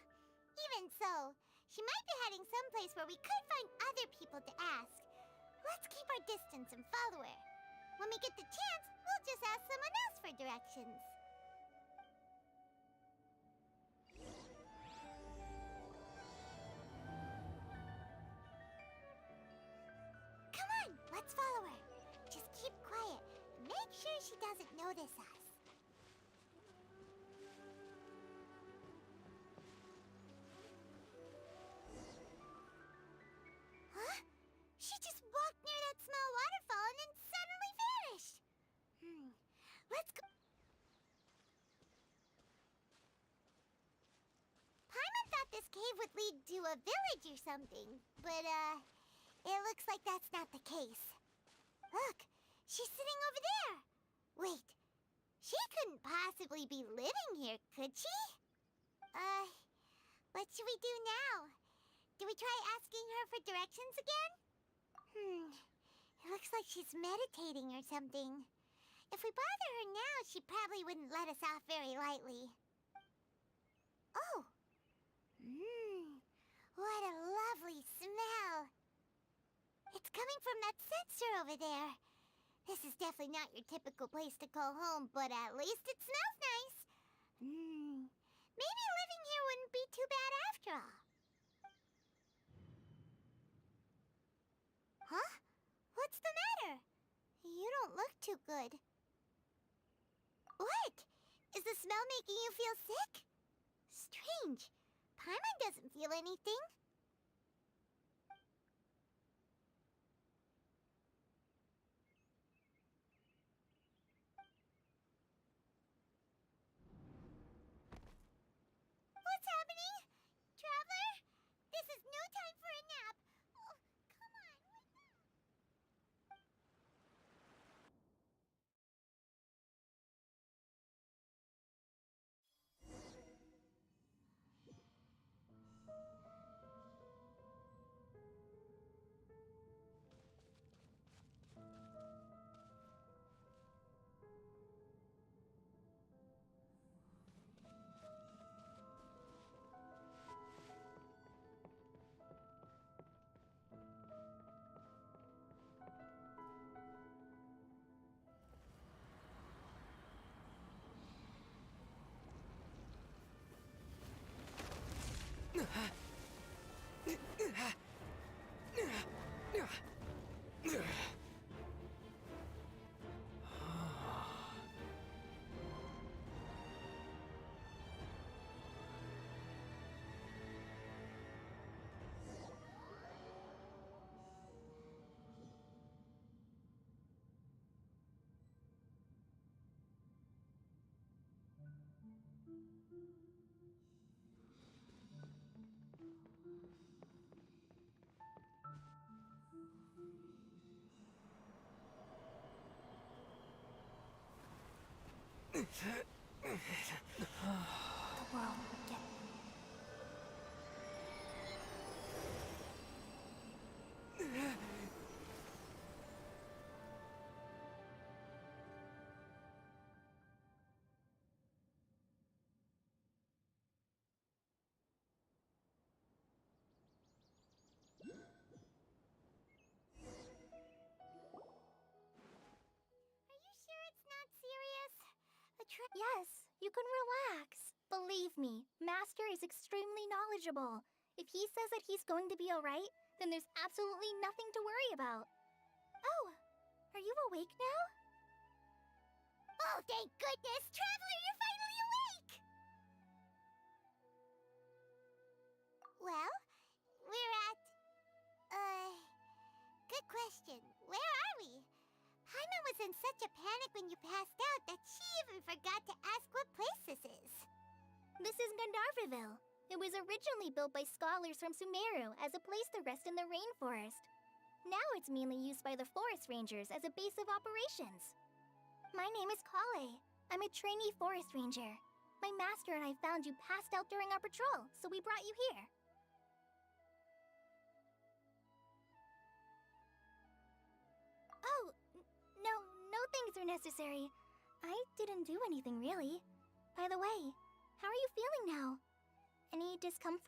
even so, she might be heading someplace where we could find other people to ask. Let's keep our distance and follow her. When we get the chance, we'll just ask someone else for directions. Come on, let's follow her. Just keep quiet. Make sure she doesn't notice us. Huh? She just walked near that small waterfall and then suddenly vanished. Let's go. Paimon thought this cave would lead to a village or something, but, it looks like that's not the case. Look, she's sitting over there. Wait, she couldn't possibly be living here, could she? What should we do now? Do we try asking her for directions again? It looks like she's meditating or something. If we bother her now, she probably wouldn't let us off very lightly. Oh! What a lovely smell! It's coming from that sensor over there. This is definitely not your typical place to call home, but at least it smells nice. Maybe living here wouldn't be too bad after all. Huh? What's the matter? You don't look too good. What? Is the smell making you feel sick? Strange. Paimon doesn't feel anything. What's happening? Traveler? This is no time for a nap. Oh, come on, wake up. The world would get... Are you sure it's not serious?
Yes, you can relax. Believe me, Master is extremely knowledgeable. If he says that he's going to be alright, then there's absolutely nothing to worry about. Oh, are you awake now?
Oh, thank goodness! Traveler, you're finally awake! Well, we're at... Good question. Where are we? Paimon was in such a panic when you passed out that she even forgot to ask what place this is.
This is Gandharvaville. It was originally built by scholars from Sumeru as a place to rest in the rainforest. Now it's mainly used by the forest rangers as a base of operations. My name is Kale. I'm a trainee forest ranger. My master and I found you passed out during our patrol, so we brought you here. Oh, no thanks are necessary. I didn't do anything really.
By the way, how are you feeling now? Any discomfort?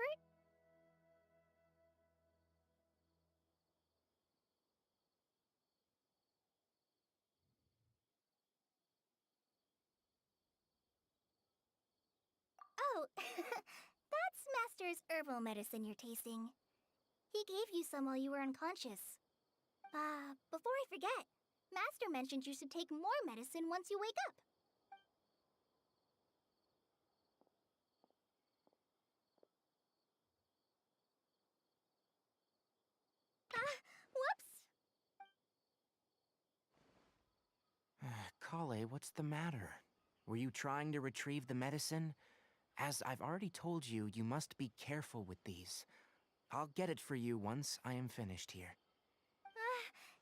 Oh, that's Master's herbal medicine you're tasting. He gave you some while you were unconscious. Before I forget, Master mentioned you should take more medicine once you wake up. Whoops!
Kale, what's the matter? Were you trying to retrieve the medicine? As I've already told you, you must be careful with these. I'll get it for you once I am finished here.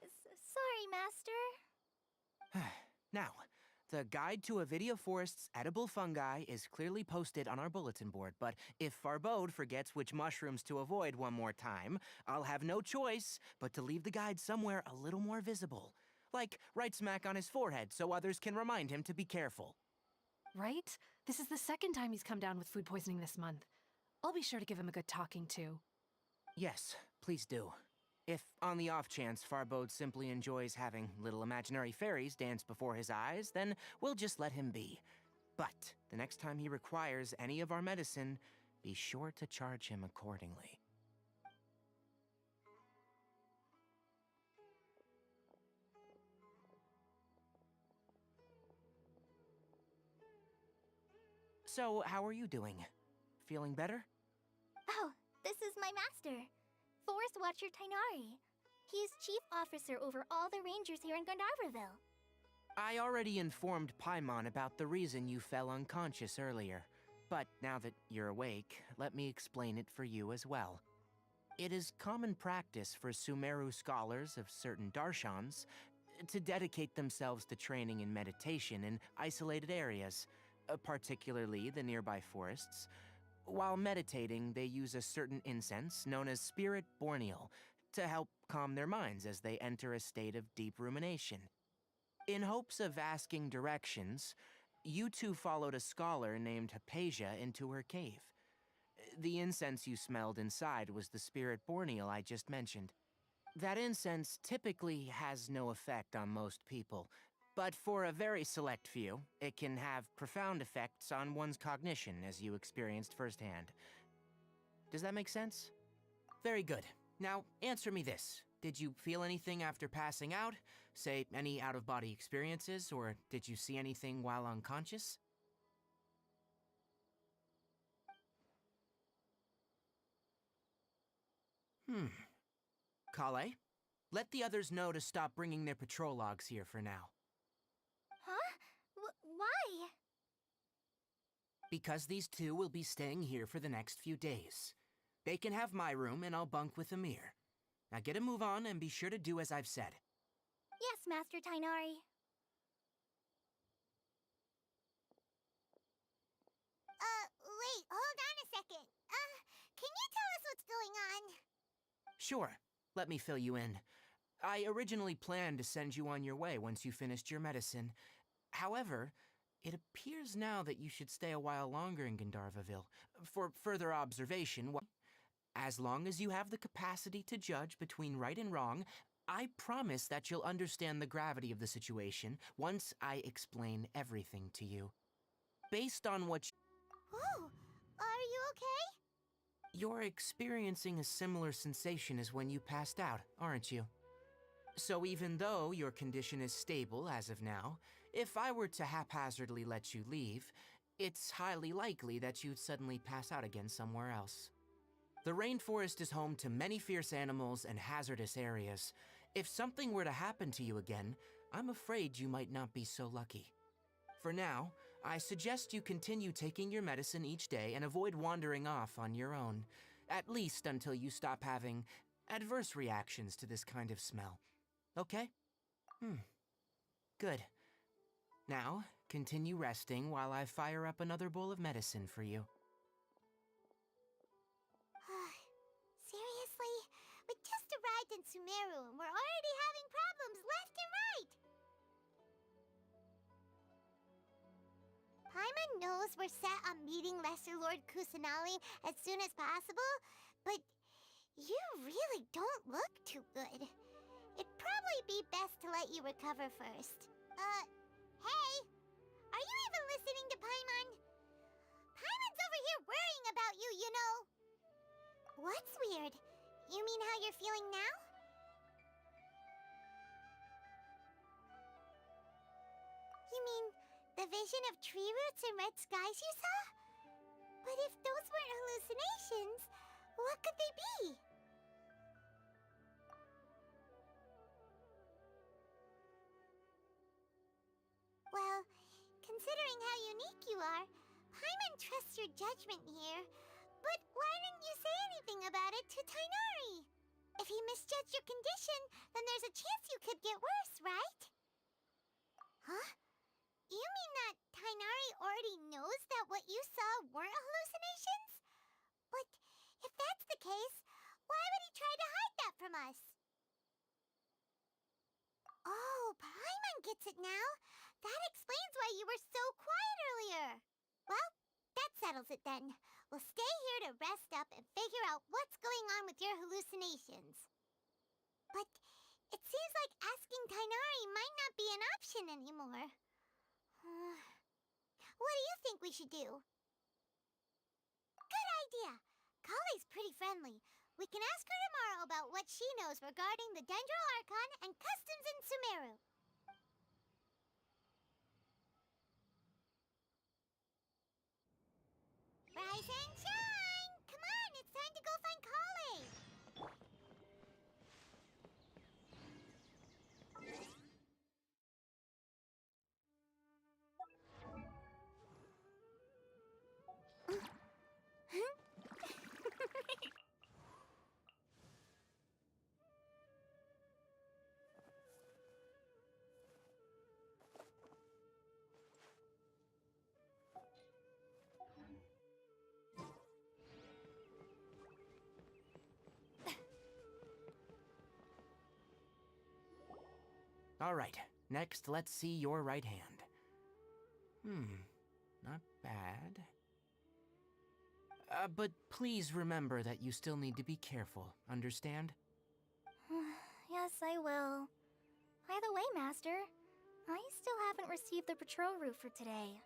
Sorry, Master.
Now, the Guide to Avidia Forest's edible fungi is clearly posted on our bulletin board, but if Farbode forgets which mushrooms to avoid one more time, I'll have no choice but to leave the guide somewhere a little more visible. Like right smack on his forehead so others can remind him to be careful.
Right? This is the second time he's come down with food poisoning this month. I'll be sure to give him a good talking to.
Yes, please do. If, on the off chance, Farbode simply enjoys having little imaginary fairies dance before his eyes, then we'll just let him be. But the next time he requires any of our medicine, be sure to charge him accordingly. So, how are you doing? Feeling better?
Oh, this is my master, Forest Watcher Tainari. He's chief officer over all the rangers here in Gandharvaville.
I already informed Paimon about the reason you fell unconscious earlier. But now that you're awake, let me explain it for you as well. It is common practice for Sumeru scholars of certain darshans to dedicate themselves to training in meditation in isolated areas, particularly the nearby forests. While meditating, they use a certain incense known as Spirit Borneal to help calm their minds as they enter a state of deep rumination. In hopes of asking directions, you two followed a scholar named Hypatia into her cave. The incense you smelled inside was the Spirit Borneal I just mentioned. That incense typically has no effect on most people, but for a very select few, it can have profound effects on one's cognition, as you experienced firsthand. Does that make sense? Very good. Now, answer me this. Did you feel anything after passing out? Say, any out-of-body experiences, or did you see anything while unconscious? Kale, let the others know to stop bringing their patrol logs here for now.
Huh? Why?
Because these two will be staying here for the next few days. They can have my room and I'll bunk with Amir. Now get a move on and be sure to do as I've said.
Yes, Master Tainari. Wait, hold on a second. Can you tell us what's going on?
Sure, let me fill you in. I originally planned to send you on your way once you finished your medicine. However, it appears now that you should stay a while longer in Gandharvaville for further observation. As long as you have the capacity to judge between right and wrong, I promise that you'll understand the gravity of the situation once I explain everything to you. Based on what
Oh, are you okay?
you're experiencing a similar sensation as when you passed out, aren't you? So even though your condition is stable as of now, if I were to haphazardly let you leave, it's highly likely that you'd suddenly pass out again somewhere else. The rainforest is home to many fierce animals and hazardous areas. If something were to happen to you again, I'm afraid you might not be so lucky. For now, I suggest you continue taking your medicine each day and avoid wandering off on your own, at least until you stop having adverse reactions to this kind of smell. Okay? Good. Now, continue resting while I fire up another bowl of medicine for you.
Seriously? We just arrived in Sumeru and we're already having problems left and right! Paimon knows we're set on meeting Lesser Lord Kusanali as soon as possible, but you really don't look too good. It'd probably be best to let you recover first. Hey! Are you even listening to Paimon? Paimon's over here worrying about you, you know. What's weird? You mean how you're feeling now? You mean the vision of tree roots and red skies you saw? But if those weren't hallucinations, what could they be? Well, considering how unique you are, Paimon trusts your judgment here. But why didn't you say anything about it to Tainari? If he misjudged your condition, then there's a chance you could get worse, right? Huh? You mean that Tainari already knows that what you saw weren't hallucinations? But if that's the case, why would he try to hide that from us? Oh, Paimon gets it now. That explains why you were so quiet earlier. Well, that settles it then. We'll stay here to rest up and figure out what's going on with your hallucinations. But it seems like asking Tainari might not be an option anymore. What do you think we should do? Good idea. Kale's pretty friendly. We can ask her tomorrow about what she knows regarding the Dendro Archon and customs in Sumeru. Rise and shine! Come on, it's time to go find Kale!
All right, next let's see your right hand. Not bad. But please remember that you still need to be careful, understand?
Yes, I will. By the way, Master, I still haven't received the patrol route for today.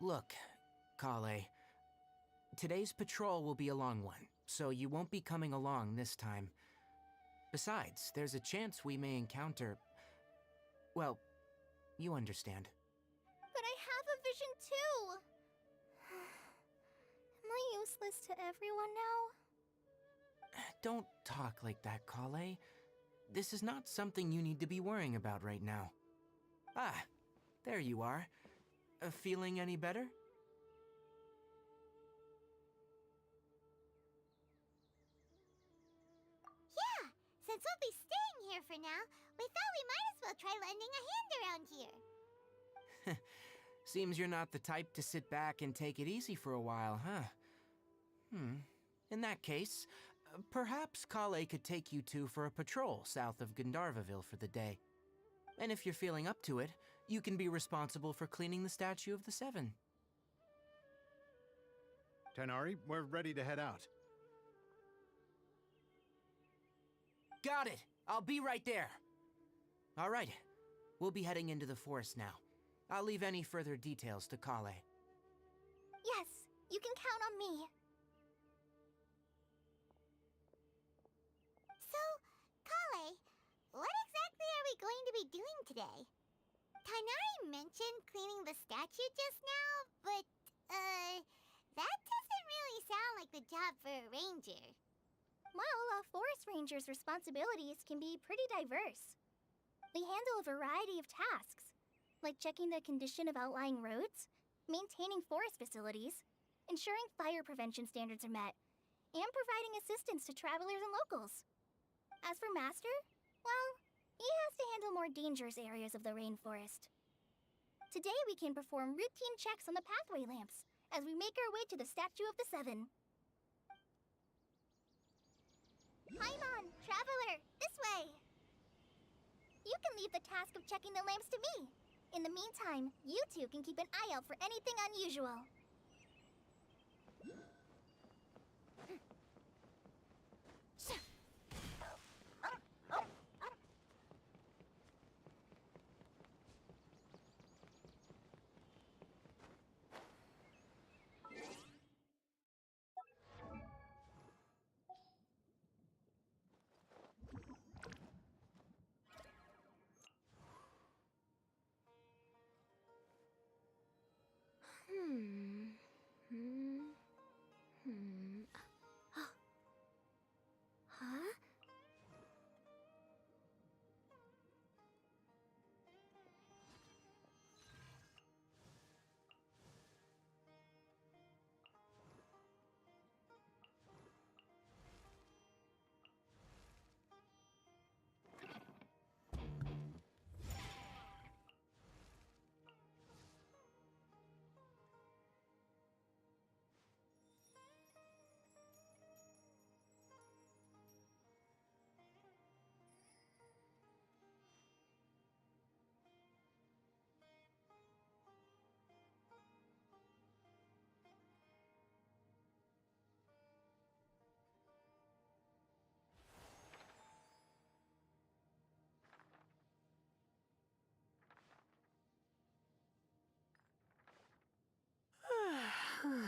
Look, Kale, today's patrol will be a long one, so you won't be coming along this time. Besides, there's a chance we may encounter... Well, you understand.
But I have a vision too! Am I useless to everyone now?
Don't talk like that, Kale. This is not something you need to be worrying about right now. Ah, there you are. Feeling any better?
Yeah, since we'll be staying here for now, we thought we might as well try lending a hand around here.
Seems you're not the type to sit back and take it easy for a while, huh? In that case, perhaps Kale could take you two for a patrol south of Gandharvaville for the day. And if you're feeling up to it, you can be responsible for cleaning the Statue of the Seven.
Tainari, we're ready to head out.
Got it! I'll be right there! Alright, we'll be heading into the forest now. I'll leave any further details to Kale.
Yes, you can count on me.
So, Kale, what exactly are we going to be doing today? Tainari mentioned cleaning the statue just now, but, that doesn't really sound like the job for a ranger.
Well, a forest ranger's responsibilities can be pretty diverse. They handle a variety of tasks, like checking the condition of outlying roads, maintaining forest facilities, ensuring fire prevention standards are met, and providing assistance to travelers and locals. As for Master, well, he has to handle more dangerous areas of the rainforest. Today we can perform routine checks on the pathway lamps as we make our way to the Statue of the Seven. Paimon, traveler, this way! You can leave the task of checking the lamps to me.
In the meantime, you two can keep an eye out for anything unusual. Huh?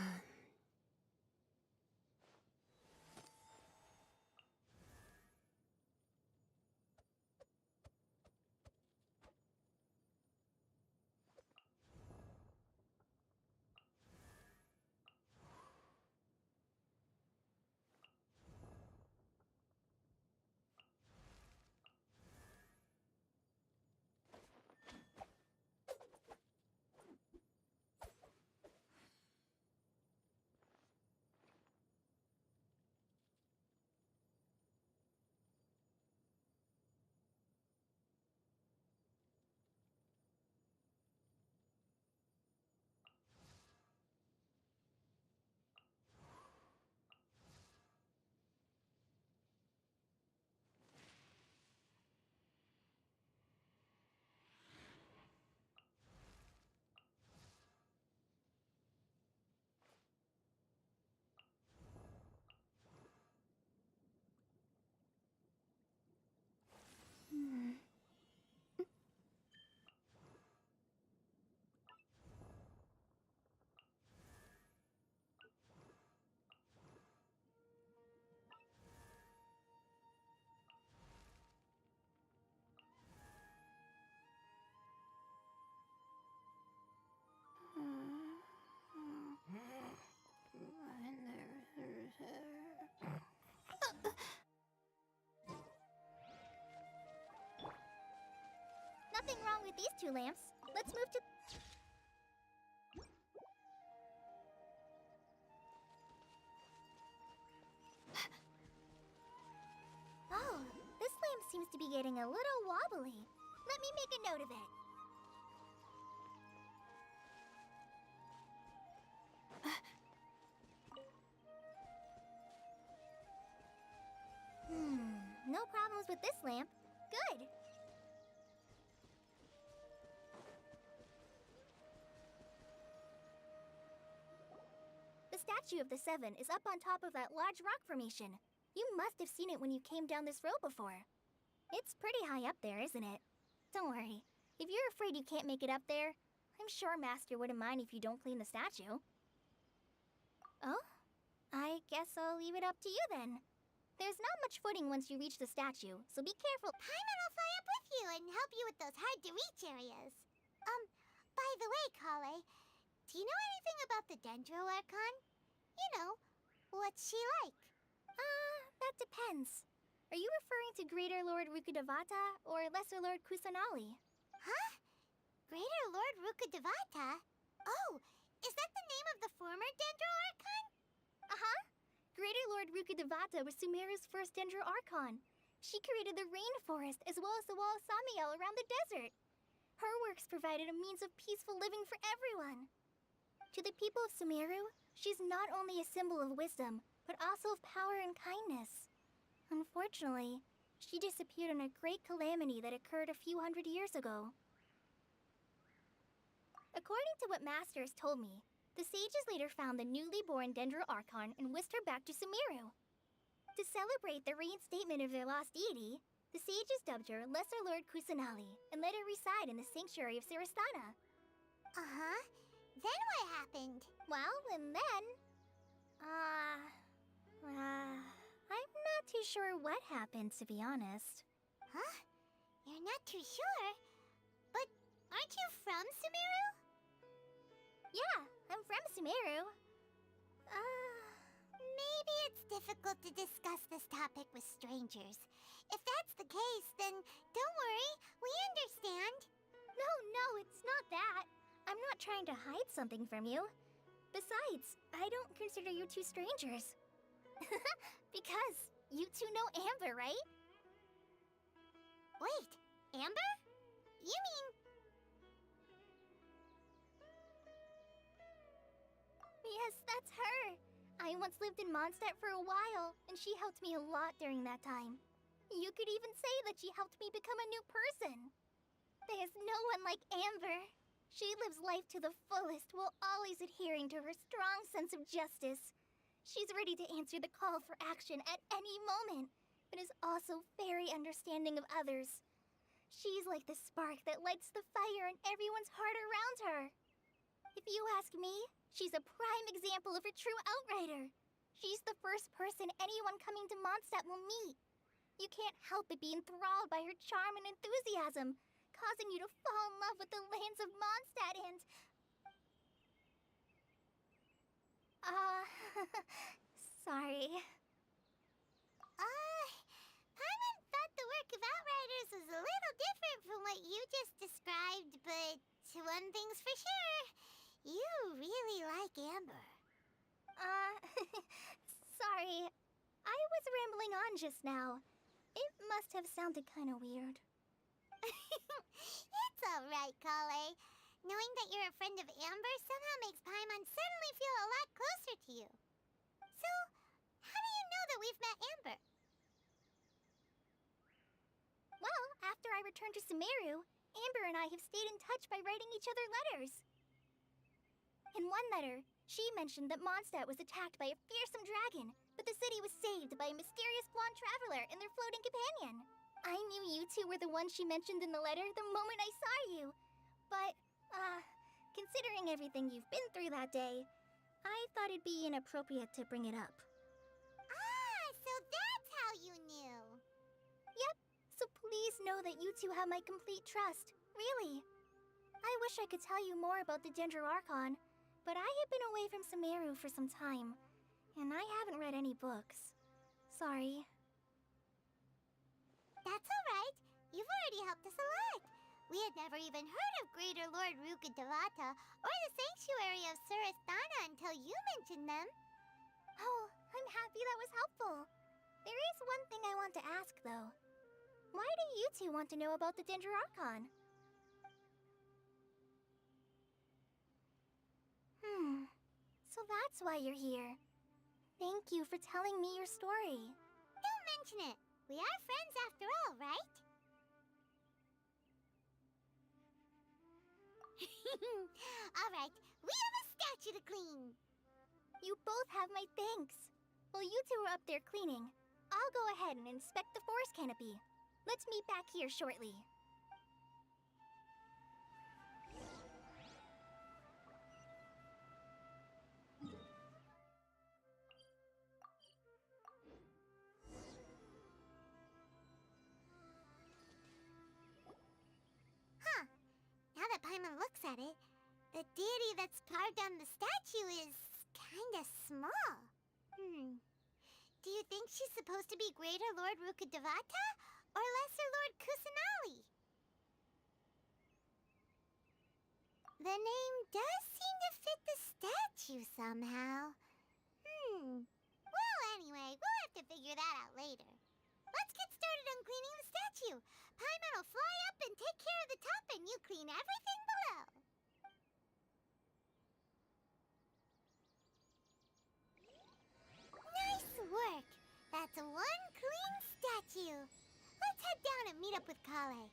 Nothing wrong with these two lamps. Let's move to... Oh, this lamp seems to be getting a little wobbly. Let me make a note of it. No problems with this lamp. Good. The statue of the Seven is up on top of that large rock formation. You must have seen it when you came down this road before. It's pretty high up there, isn't it? Don't worry. If you're afraid you can't make it up there, I'm sure Master wouldn't mind if you don't clean the statue. Oh? I guess I'll leave it up to you then. There's not much footing once you reach the statue, so be careful.
Paimon will fly up with you and help you with those hard-to-reach areas. By the way, Kale, do you know anything about the Dendro Archon? You know, what's she like?
That depends. Are you referring to Greater Lord Rukkhadevata or Lesser Lord Kusanali?
Huh? Greater Lord Rukkhadevata? Oh, is that the name of the former Dendro Archon?
Uh-huh. Greater Lord Rukkhadevata was Sumeru's first Dendro Archon. She created the rainforest as well as the wall of Samiel around the desert. Her works provided a means of peaceful living for everyone. To the people of Sumeru, she's not only a symbol of wisdom, but also of power and kindness. Unfortunately, she disappeared in a great calamity that occurred a few hundred years ago. According to what Master has told me, the sages later found the newly born Dendro Archon and whisked her back to Sumeru. To celebrate the reinstatement of their lost deity, the sages dubbed her Lesser Lord Kusanali and let her reside in the sanctuary of Sarastana.
Uh-huh. Then what happened?
Well, and then... I'm not too sure what happened, to be honest.
Huh? You're not too sure? But aren't you from Sumeru?
Yeah, I'm from Sumeru.
Maybe it's difficult to discuss this topic with strangers. If that's the case, then don't worry, we understand.
No, it's not that. I'm not trying to hide something from you. Besides, I don't consider you two strangers. Because you two know Amber, right?
Wait, Amber? You mean...
Yes, that's her. I once lived in Mondstadt for a while, and she helped me a lot during that time. You could even say that she helped me become a new person. There's no one like Amber. She lives life to the fullest while always adhering to her strong sense of justice. She's ready to answer the call for action at any moment, but is also very understanding of others. She's like the spark that lights the fire in everyone's heart around her. If you ask me, she's a prime example of a true outrider. She's the first person anyone coming to Mondstadt will meet. You can't help but be enthralled by her charm and enthusiasm, causing you to fall in love with the lands of Mondstadt and... sorry.
Paimon thought the work of Outriders was a little different from what you just described, but one thing's for sure, you really like Amber.
Sorry. I was rambling on just now. It must have sounded kind of weird.
It's alright, Kale. Knowing that you're a friend of Amber somehow makes Paimon suddenly feel a lot closer to you. So, how do you know that we've met Amber?
Well, after I returned to Sumeru, Amber and I have stayed in touch by writing each other letters. In one letter, she mentioned that Mondstadt was attacked by a fearsome dragon, but the city was saved by a mysterious blonde traveler and their floating companion. I knew you two were the ones she mentioned in the letter the moment I saw you. But, considering everything you've been through that day, I thought it'd be inappropriate to bring it up.
Ah, so that's how you knew.
Yep, so please know that you two have my complete trust, really. I wish I could tell you more about the Dendro Archon, but I have been away from Sumeru for some time, and I haven't read any books. Sorry.
That's alright. You've already helped us a lot. We had never even heard of Greater Lord Rukkhadevata or the Sanctuary of Sarastana until you mentioned them.
Oh, I'm happy that was helpful. There is one thing I want to ask, though. Why do you two want to know about the Dendro Archon? So that's why you're here. Thank you for telling me your story.
Don't mention it. We are friends after all, right? Alright, we have a statue to clean.
You both have my thanks. While you two are up there cleaning, I'll go ahead and inspect the forest canopy. Let's meet back here shortly.
Now that Paimon looks at it, the deity that's carved on the statue is kinda small. Do you think she's supposed to be Greater Lord Rukkhadevata or Lesser Lord Kusanali? The name does seem to fit the statue somehow. Well, anyway, we'll have to figure that out later. Let's get started on cleaning the statue. Paimon will fly up and take care of the top, and you clean everything below. Nice work! That's one clean statue. Let's head down and meet up with Kale.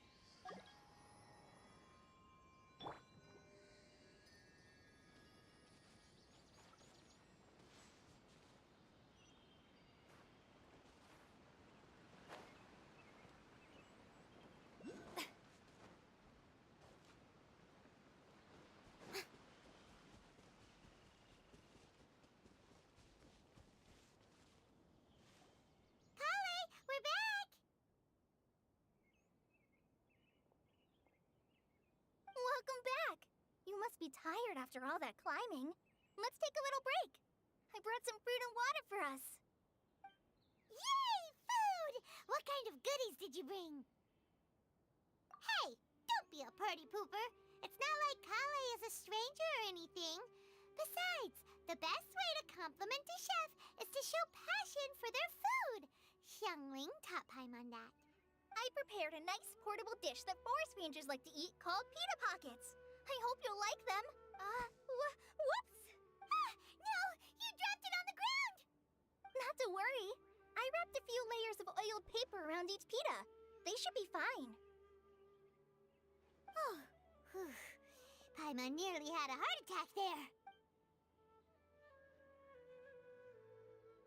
must be tired after all that climbing. Let's take a little break. I brought some fruit and water for us. Yay! Food! What kind of goodies did you bring? Hey, don't be a party pooper. It's not like Kale is a stranger or anything. Besides, the best way to compliment a chef is to show passion for their food. Xiangling taught Paimon that. I prepared a nice portable dish that forest rangers like to eat called pita pockets. I hope you'll like them. Whoops! Ah, no! You dropped it on the ground! Not to worry. I wrapped a few layers of oiled paper around each pita. They should be fine. Oh, whew. Paimon nearly had a heart attack there.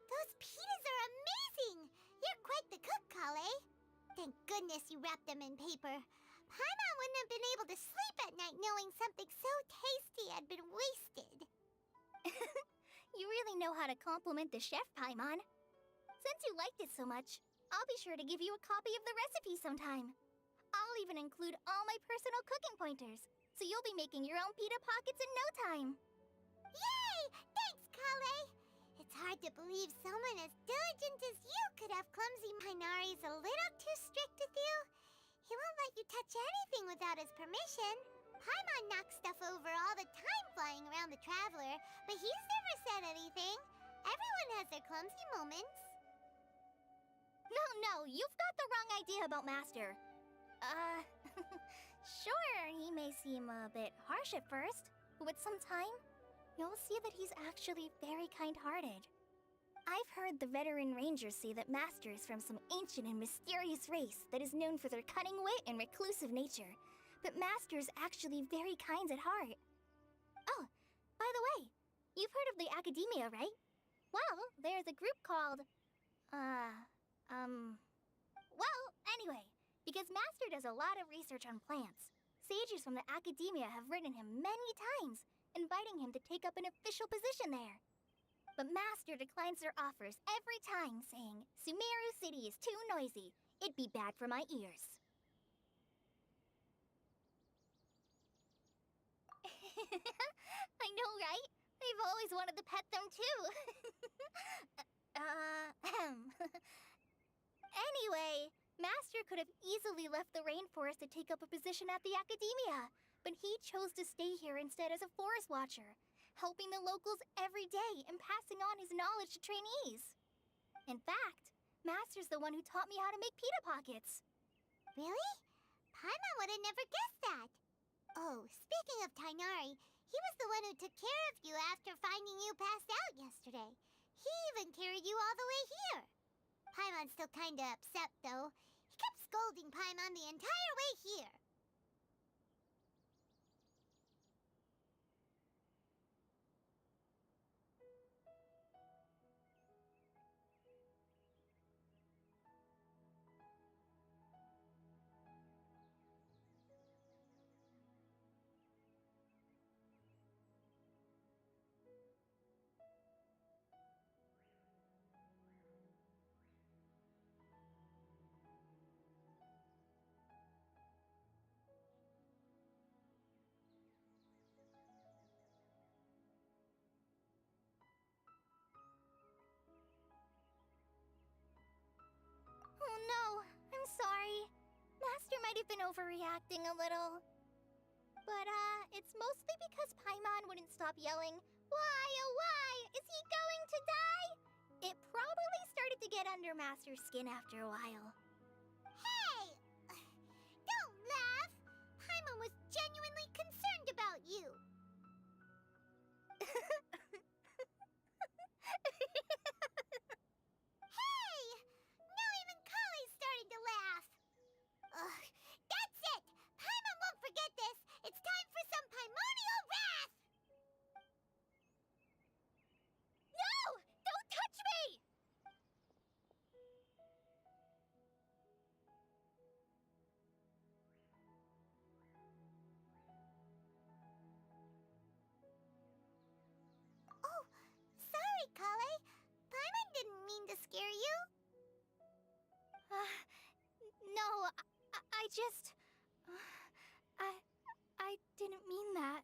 Those pitas are amazing! You're quite the cook, Kale. Thank goodness you wrapped them in paper. Paimon wouldn't have been able to sleep at night knowing something so tasty had been wasted. You really know how to compliment the chef, Paimon. Since you liked it so much, I'll be sure to give you a copy of the recipe sometime. I'll even include all my personal cooking pointers, so you'll be making your own pita pockets in no time. Yay! Thanks, Kale! It's hard to believe someone as diligent as you could have clumsy Minari's a little too strict with you. He won't let you touch anything without his permission. Paimon knocks stuff over all the time flying around the Traveler, but he's never said anything. Everyone has their clumsy moments. No, you've got the wrong idea about Master. Sure, he may seem a bit harsh at first, but with some time, you'll see that he's actually very kind-hearted. I've heard the veteran rangers say that Master is from some ancient and mysterious race that is known for their cunning wit and reclusive nature, but Master is actually very kind at heart. Oh, by the way, you've heard of the Academia, right? Well, there's a group called, well, anyway, because Master does a lot of research on plants, sages from the Academia have written him many times, inviting him to take up an official position there. But Master declines their offers every time, saying, Sumeru City is too noisy. It'd be bad for my ears. I know, right? I've always wanted to pet them too. Anyway, Master could have easily left the rainforest to take up a position at the Academia, but he chose to stay here instead as a forest watcher, helping the locals every day and passing on his knowledge to trainees. In fact, Master's the one who taught me how to make pita pockets. Really? Paimon would have never guessed that. Oh, speaking of Tainari, he was the one who took care of you after finding you passed out yesterday. He even carried you all the way here. Paimon's still kinda upset, though. He kept scolding Paimon the entire way here. Oh no, I'm sorry. Master might have been overreacting a little. But, it's mostly because Paimon wouldn't stop yelling, "Why, oh why, is he going to die?" It probably started to get under Master's skin after a while. Hey! Don't laugh! Paimon was genuinely concerned about you. Hey! Now even Kale's starting to laugh. Ugh, that's it! Paimon won't forget this! It's time for some Paimonial wrath! No! Don't touch me! Oh, sorry, Kale. Paimon didn't mean to scare you. No, I just... I didn't mean that.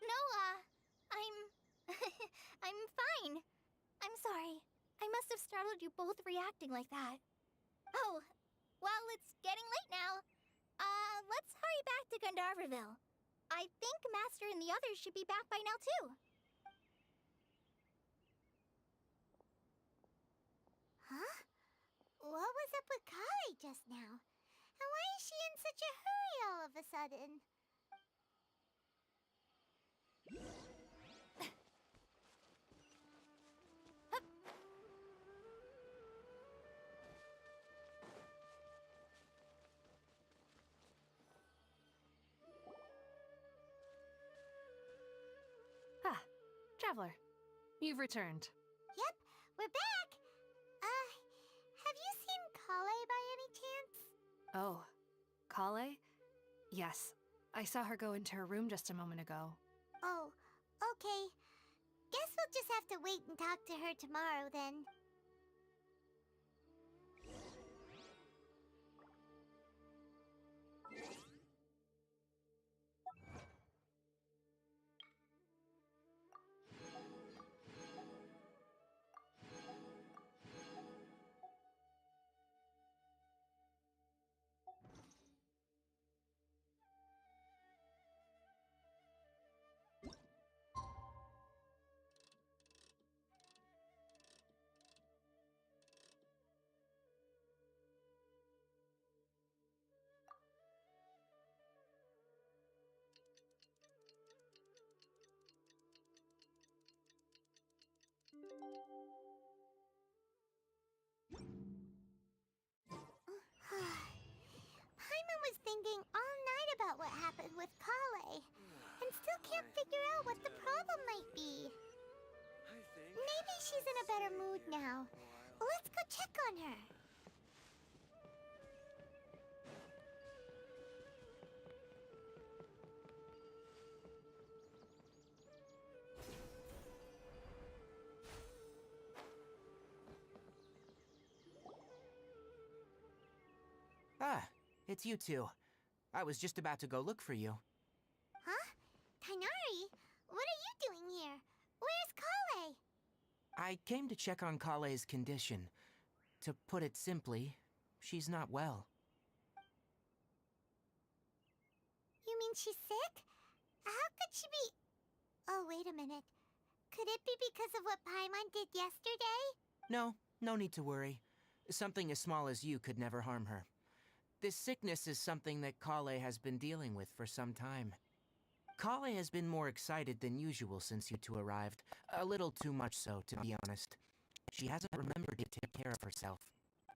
No, I'm... I'm fine. I'm sorry. I must have startled you both reacting like that. Oh, well, it's getting late now. Let's hurry back to Gandharville. I think Master and the others should be back by now, too. Huh? What was up with Kali just now? And why is she in such a hurry all of a sudden?
Ah, Traveler. You've returned.
Yep, we're back. Have you seen Kale by any chance?
Oh, Kale? Yes. I saw her go into her room just a moment ago.
Oh, okay. Guess we'll just have to wait and talk to her tomorrow then. Paimon was thinking all night about what happened with Kale, and still can't figure out what the problem might be. Maybe she's in a better mood now. Let's go check on her.
Ah, it's you two. I was just about to go look for you.
Huh? Tainari? What are you doing here? Where's Kale?
I came to check on Kale's condition. To put it simply, she's not well.
You mean she's sick? How could she be... Oh, wait a minute. Could it be because of what Paimon did yesterday?
No need to worry. Something as small as you could never harm her. This sickness is something that Kale has been dealing with for some time. Kale has been more excited than usual since you two arrived. A little too much so, to be honest. She hasn't remembered to take care of herself.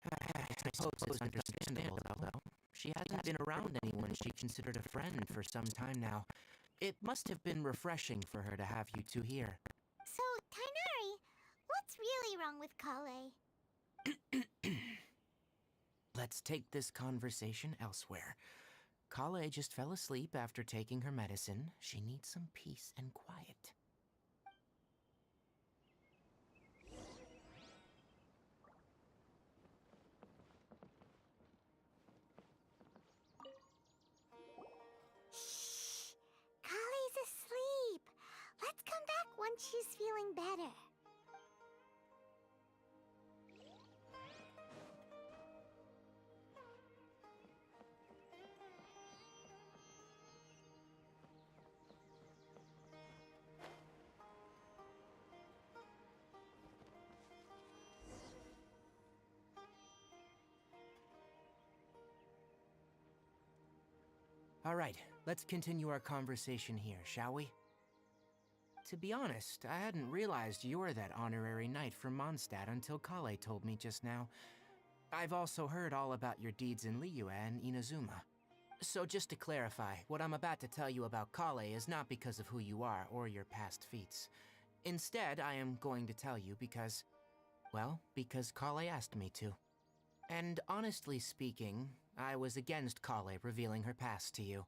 I suppose it's understandable, though. She hasn't been around anyone she considered a friend for some time now. It must have been refreshing for her to have you two here.
So, Tainari, what's really wrong with Kale?
Let's take this conversation elsewhere. Kale just fell asleep after taking her medicine. She needs some peace and quiet.
Shh! Kale's asleep. Let's come back once she's feeling better.
All right, let's continue our conversation here, shall we? To be honest, I hadn't realized you're that honorary knight from Mondstadt until Kale told me just now. I've also heard all about your deeds in Liyue and Inazuma. So just to clarify, what I'm about to tell you about Kale is not because of who you are or your past feats. Instead, I am going to tell you because... well, because Kale asked me to. And honestly speaking, I was against Kale revealing her past to you.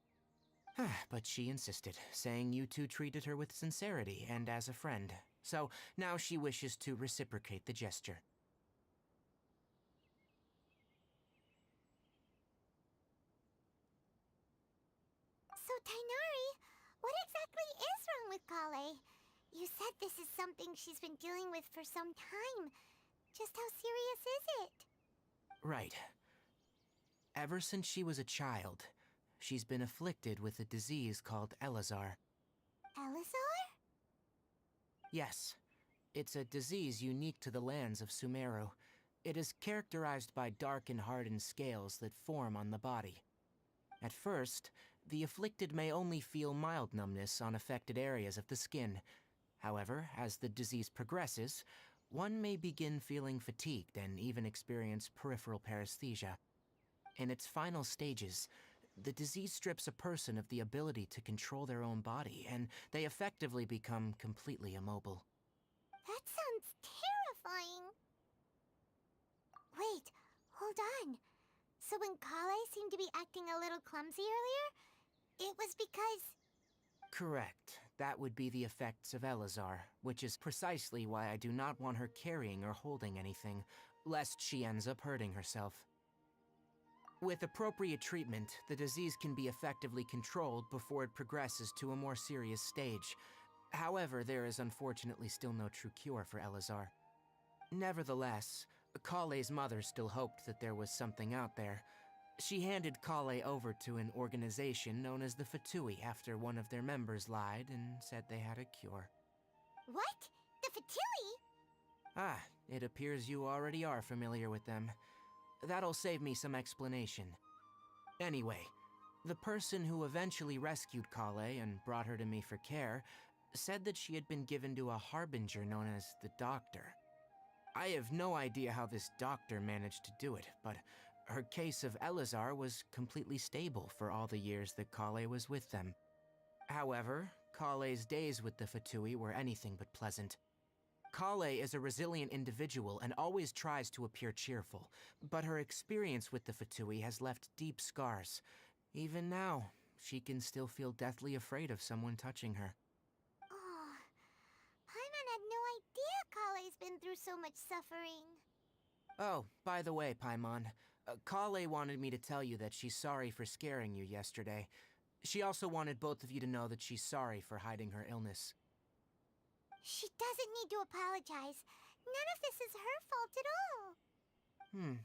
But she insisted, saying you two treated her with sincerity and as a friend. So now she wishes to reciprocate the gesture.
So, Tainari, what exactly is wrong You said this is something she's been dealing with for some time. Just how serious is it?
Right. Ever since she was a child, she's been afflicted with a disease called Elazar.
Elazar?
Yes, it's a disease unique to the lands of Sumeru. It is characterized by dark and hardened scales that form on the body. At first, the afflicted may only feel mild numbness on affected areas of the skin. However, as the disease progresses, one may begin feeling fatigued and even experience peripheral paresthesia. In its final stages, the disease strips a person of the ability to control their own body, and they effectively become completely immobile.
That sounds terrifying. Wait, hold on. So when Kale seemed to be acting a little clumsy earlier, it was because...
Correct. That would be the effects of Elazar, which is precisely why I do not want her carrying or holding anything, lest she ends up hurting herself. With appropriate treatment, the disease can be effectively controlled before it progresses to a more serious stage. However, there is unfortunately still no true cure for Elazar. Nevertheless, Kale's mother still hoped that there was something out there. She handed Kale over to an organization known as the Fatui after one of their members lied and said they had a cure.
What? The Fatui?
Ah, it appears you already are familiar with them. That'll save me some explanation. Anyway, the person who eventually rescued Kale and brought her to me for care said that she had been given to a harbinger known as the Doctor. I have no idea how this doctor managed to do it, but her case of Elazar was completely stable for all the years that Kale was with them. However, Kale's days with the Fatui were anything but pleasant. Kale is a resilient individual and always tries to appear cheerful, but her experience with the Fatui has left deep scars. Even now, she can still feel deathly afraid of someone touching her.
Oh, Paimon had no idea Kale's been through so much suffering.
Oh, by the way, Paimon, Kale wanted me to tell you that she's sorry for scaring you yesterday. She also wanted both of you to know that she's sorry for hiding her illness.
She doesn't need to apologize. None of this is her fault at all.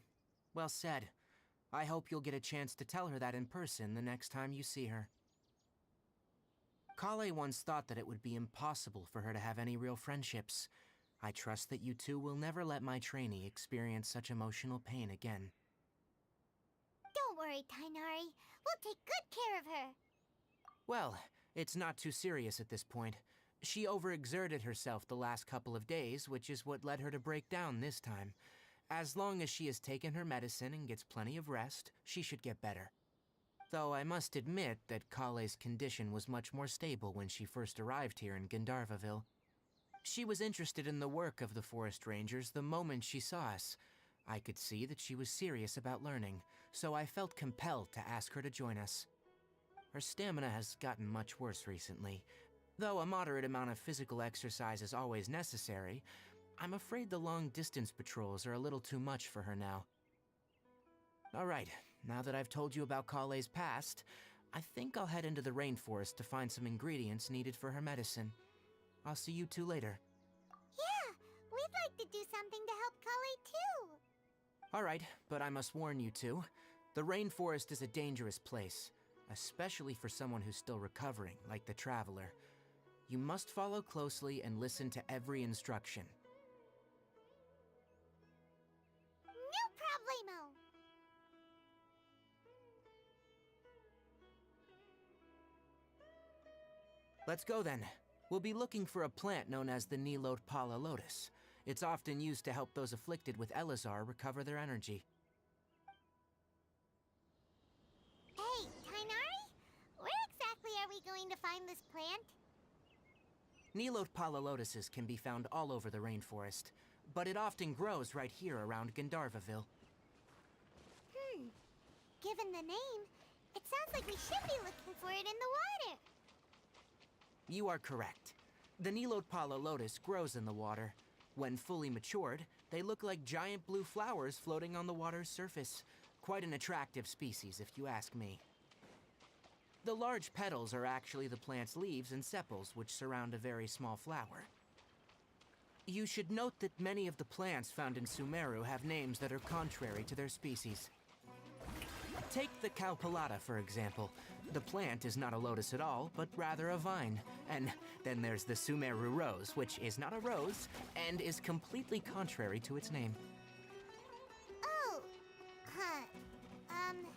Well said. I hope you'll get a chance to tell her that in person the next time you see her. Kale once thought that it would be impossible for her to have any real friendships. I trust that you two will never let my trainee experience such emotional pain again.
Don't worry, Tainari. We'll take good care of her.
Well, it's not too serious at this point. She overexerted herself the last couple of days, which is what led her to break down this time. As long as she has taken her medicine and gets plenty of rest, she should get better. Though I must admit that Kale's condition was much more stable when she first arrived here in Gandharvaville. She was interested in the work of the forest rangers the moment she saw us. I could see that she was serious about learning, so I felt compelled to ask her to join us. Her stamina has gotten much worse recently. Though a moderate amount of physical exercise is always necessary, I'm afraid the long-distance patrols are a little too much for her now. Alright, now that I've told you about Kale's past, I think I'll head into the rainforest to find some ingredients needed for her medicine. I'll see you two later.
Yeah, we'd like to do something to help Kale too.
Alright, but I must warn you two. The rainforest is a dangerous place, especially for someone who's still recovering, like the Traveler. You must follow closely and listen to every instruction.
No problemo.
Let's go then. We'll be looking for a plant known as the Nilot Pala Lotus. It's often used to help those afflicted with Elazar recover their energy.
Hey, Tainari? Where exactly are we going to find this plant?
Nilot Pala Lotuses can be found all over the rainforest, but it often grows right here around Gandharvaville.
Given the name, it sounds like we should be looking for it in the water.
You are correct. The Nilot Pala Lotus grows in the water. When fully matured, they look like giant blue flowers floating on the water's surface. Quite an attractive species, if you ask me. The large petals are actually the plant's leaves and sepals, which surround a very small flower. You should note that many of the plants found in Sumeru have names that are contrary to their species. Take the Cowpelata, for example. The plant is not a lotus at all, but rather a vine. And then there's the Sumeru rose, which is not a rose, and is completely contrary to its name.
Oh, okay then.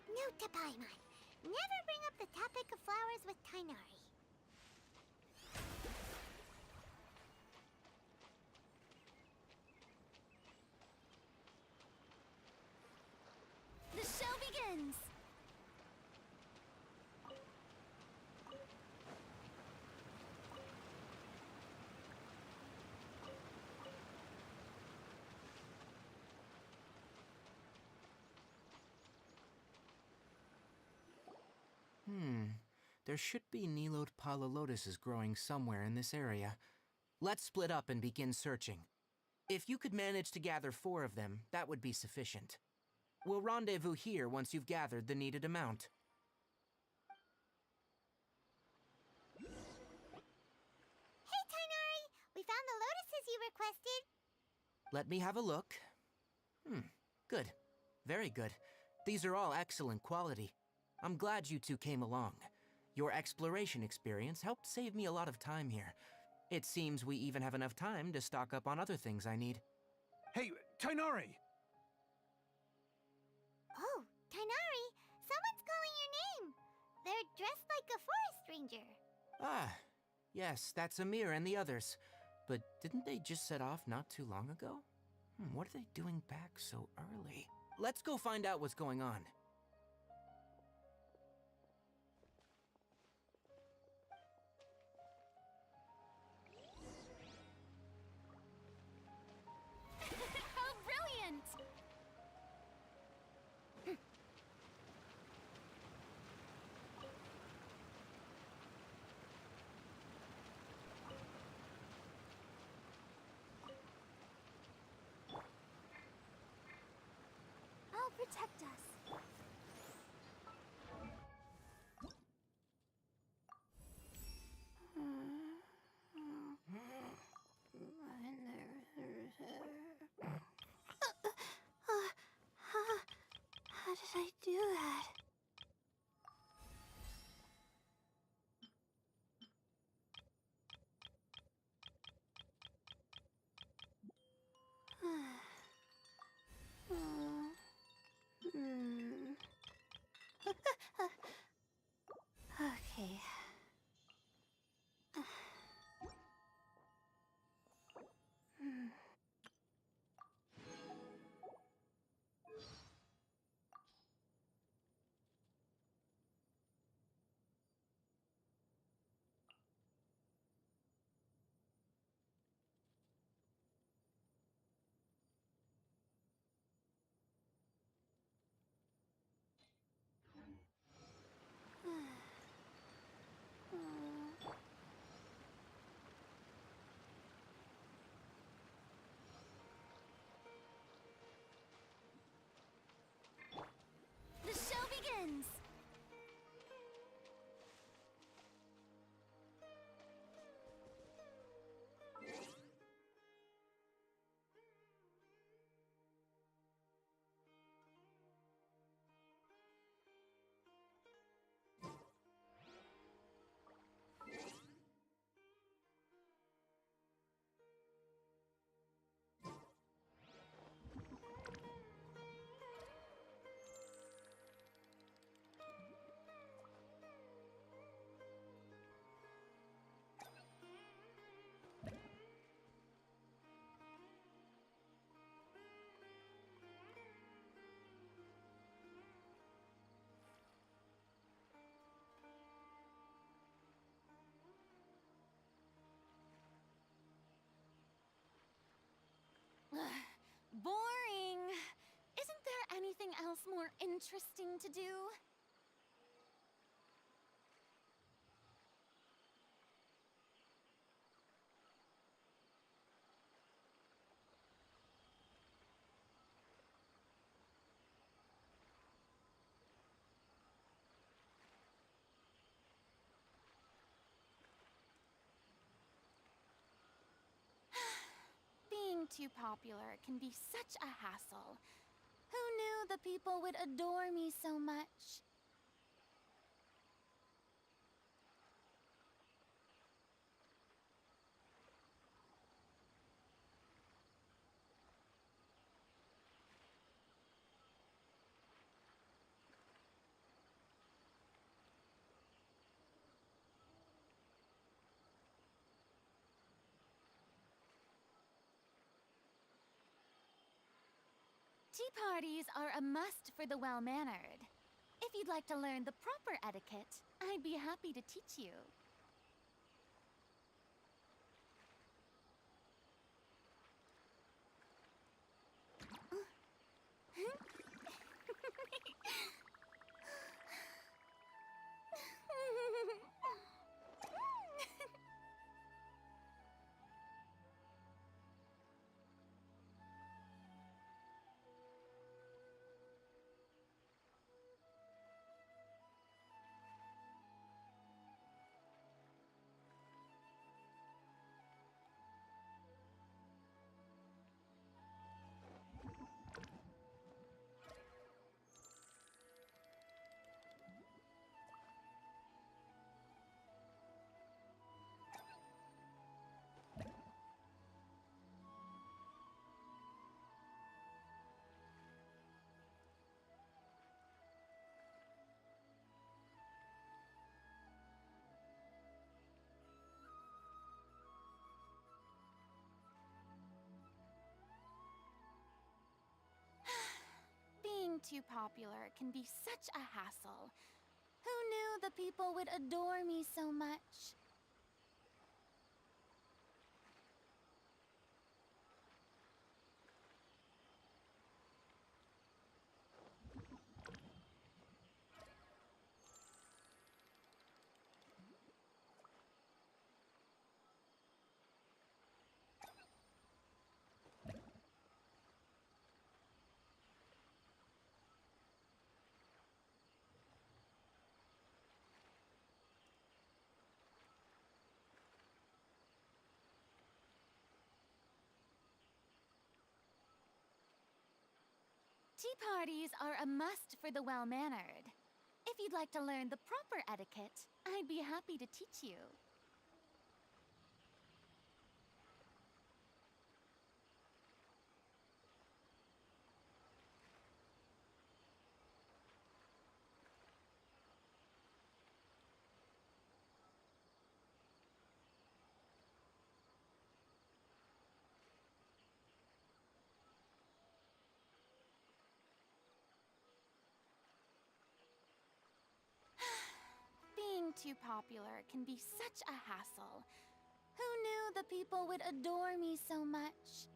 Note to Paimon. Never bring up the topic of flowers with Tainari.
The show begins!
There should be Nilode Pala lotuses growing somewhere in this area. Let's split up and begin searching. If you could manage to gather 4 of them, that would be sufficient. We'll rendezvous here once you've gathered the needed amount.
Hey, Tainari! We found the lotuses you requested.
Let me have a look. Good. Very good. These are all excellent quality. I'm glad you two came along. Your exploration experience helped save me a lot of time here. It seems we even have enough time to stock up on other things I need.
Hey, Tainari!
Oh, Tainari! Someone's calling your name! They're dressed like a forest ranger.
Ah, yes, that's Amir and the others. But didn't they just set off not too long ago? What are they doing back so early? Let's go find out what's going on.
How brilliant!
I'll protect us.
How did I do that? Okay.
The show begins! Boring! Isn't there anything else more interesting to do? too popular can be such a hassle. Who knew the people would adore me so much? Tea parties are a must for the well-mannered. If you'd like to learn the proper etiquette, I'd be happy to teach you. Being too popular can be such a hassle. Who knew the people would adore me so much? Tea parties are a must for the well-mannered. If you'd like to learn the proper etiquette, I'd be happy to teach you. Being too popular can be such a hassle. Who knew the people would adore me so much?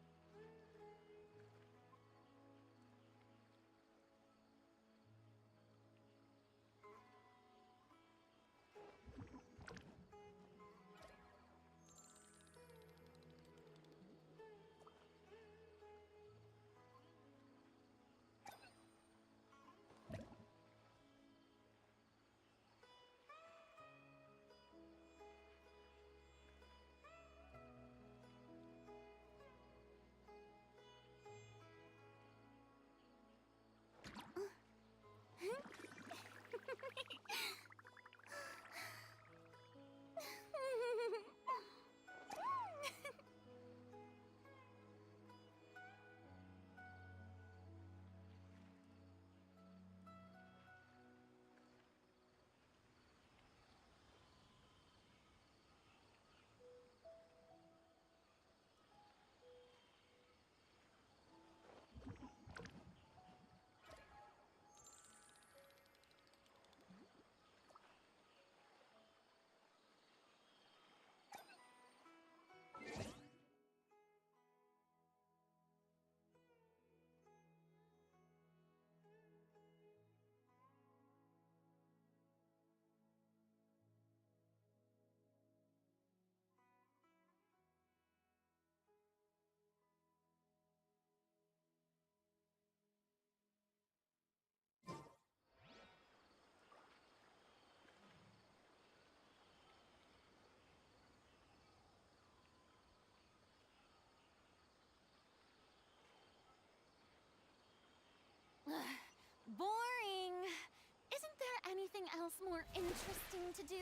more interesting to do?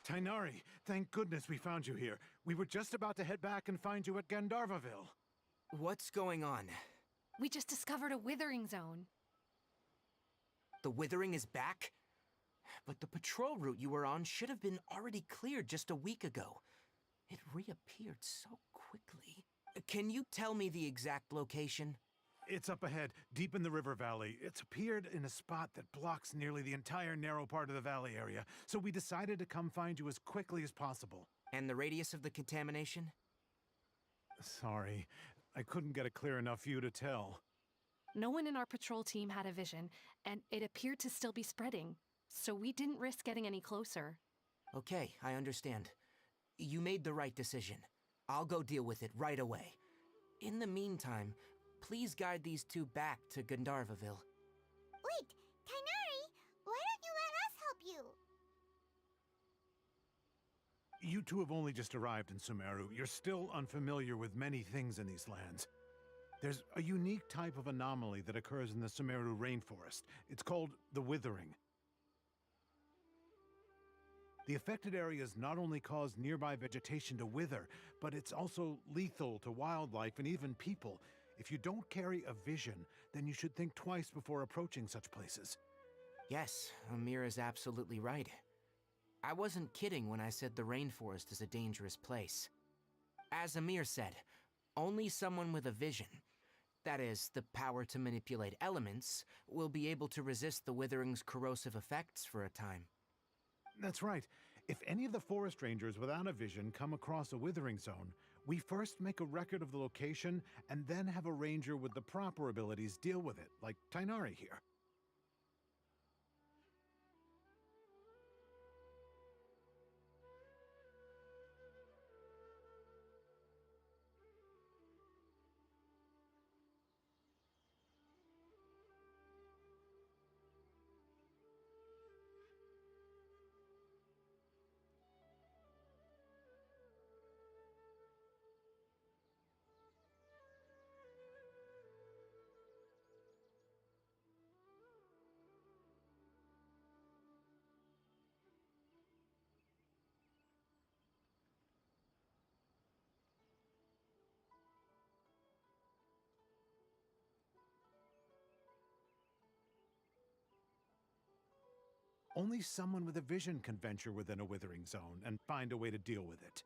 Tainari, thank goodness we found you here. We were just about to head back and find you at Gandharvaville.
What's going on?
We just discovered a withering zone.
The withering is back? But the patrol route you were on should have been already cleared just a week ago. It reappeared so quickly. Can you tell me the exact location?
It's up ahead, deep in the river valley. It's appeared in a spot that blocks nearly the entire narrow part of the valley area, so we decided to come find you as quickly as possible.
And the radius of the contamination?
Sorry, I couldn't get a clear enough view to tell.
No one in our patrol team had a vision, and it appeared to still be spreading, so we didn't risk getting any closer.
Okay, I understand. You made the right decision. I'll go deal with it right away. In the meantime, please guide these two back to Gandharvaville.
Wait, Tainari, why don't you let us help you?
You two have only just arrived in Sumeru. You're still unfamiliar with many things in these lands. There's a unique type of anomaly that occurs in the Sumeru rainforest. It's called the withering. The affected areas not only cause nearby vegetation to wither, but it's also lethal to wildlife and even people. If you don't carry a vision, then you should think twice before approaching such places.
Yes, Amir is absolutely right. I wasn't kidding when I said the rainforest is a dangerous place. As Amir said, only someone with a vision, that is, the power to manipulate elements, will be able to resist the withering's corrosive effects for a time.
That's right. If any of the forest rangers without a vision come across a withering zone, we first make a record of the location and then have a ranger with the proper abilities deal with it, like Tainari here. Only someone with a vision can venture within a withering zone and find a way to deal with it.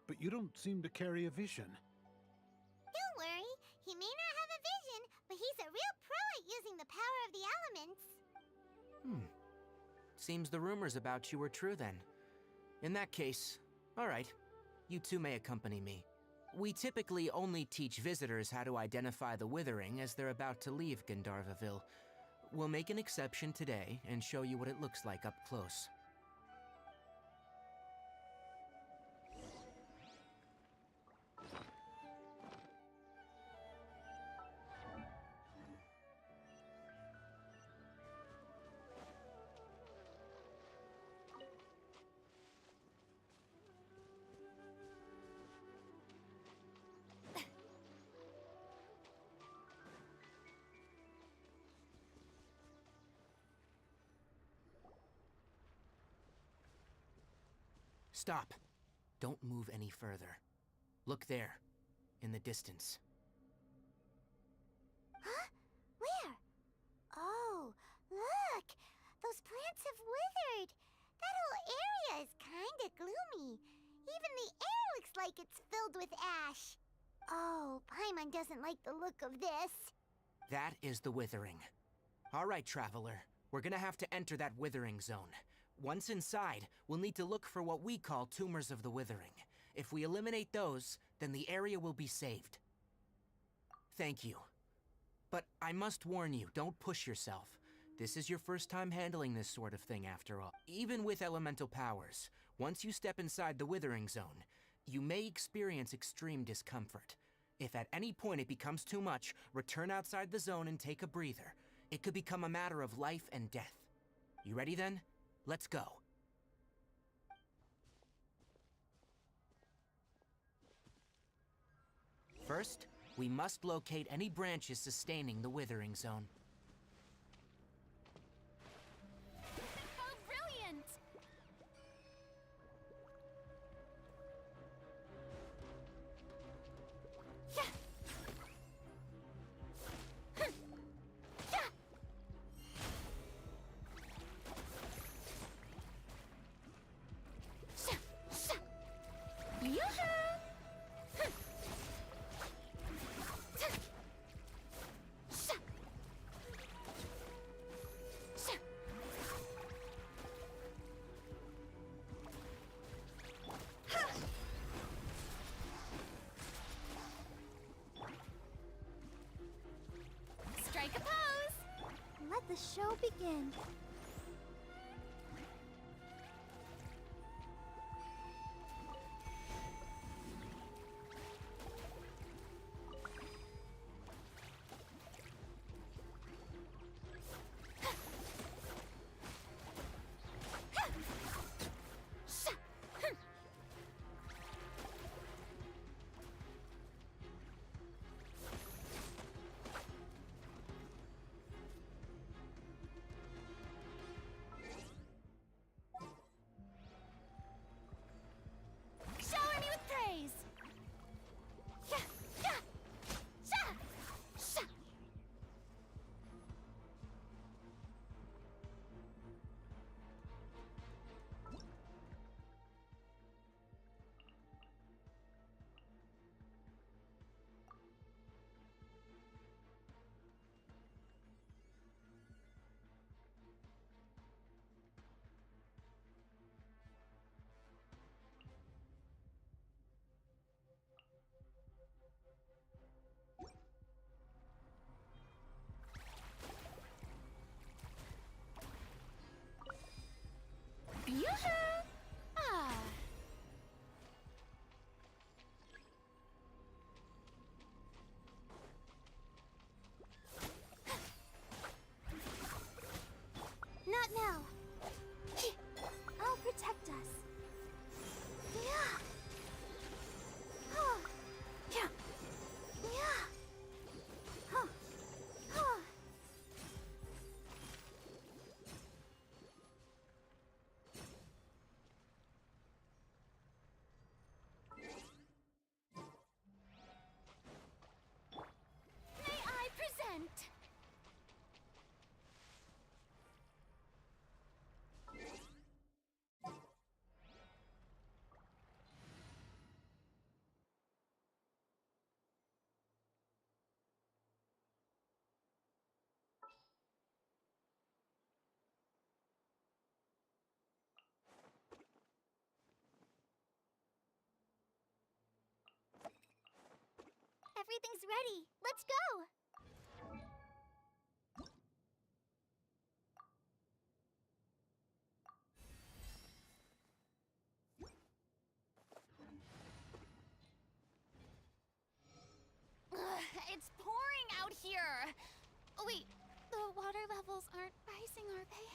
But you don't seem to carry a vision.
Don't worry, he may not have a vision, but he's a real pro at using the power of the elements.
Seems the rumors about you were true then. In that case, alright, you two may accompany me. We typically only teach visitors how to identify the withering as they're about to leave Gandharvaville. We'll make an exception today and show you what it looks like up close. Stop. Don't move any further. Look there, in the distance.
Huh? Where? Oh, look! Those plants have withered! That whole area is kinda gloomy. Even the air looks like it's filled with ash. Oh, Paimon doesn't like the look of this.
That is the withering. All right, traveler. We're gonna have to enter that withering zone. Once inside, we'll need to look for what we call tumors of the withering. If we eliminate those, then the area will be saved. Thank you. But I must warn you, don't push yourself. This is your first time handling this sort of thing after all. Even with elemental powers, once you step inside the withering zone, you may experience extreme discomfort. If at any point it becomes too much, return outside the zone and take a breather. It could become a matter of life and death. You ready then? Let's go. First, we must locate any branches sustaining the withering zone.
Oh, brilliant! Yeah. Yeah. Sha, sha. Yoo-hoo! Sha. Sha. Sha. Ha. Strike a pose!
Let the show begin.
Sha. Hm. Shower me with praise! Yeah, yeah, sha, sha. Yoo-hoo! Ah.
Not now. I'll protect us. Yeah. Huh.
Yeah.
Yeah. Huh. Huh.
May I present?
Everything's ready. Let's go.
Ugh, it's pouring out here. Oh, wait, the water levels aren't rising, are they?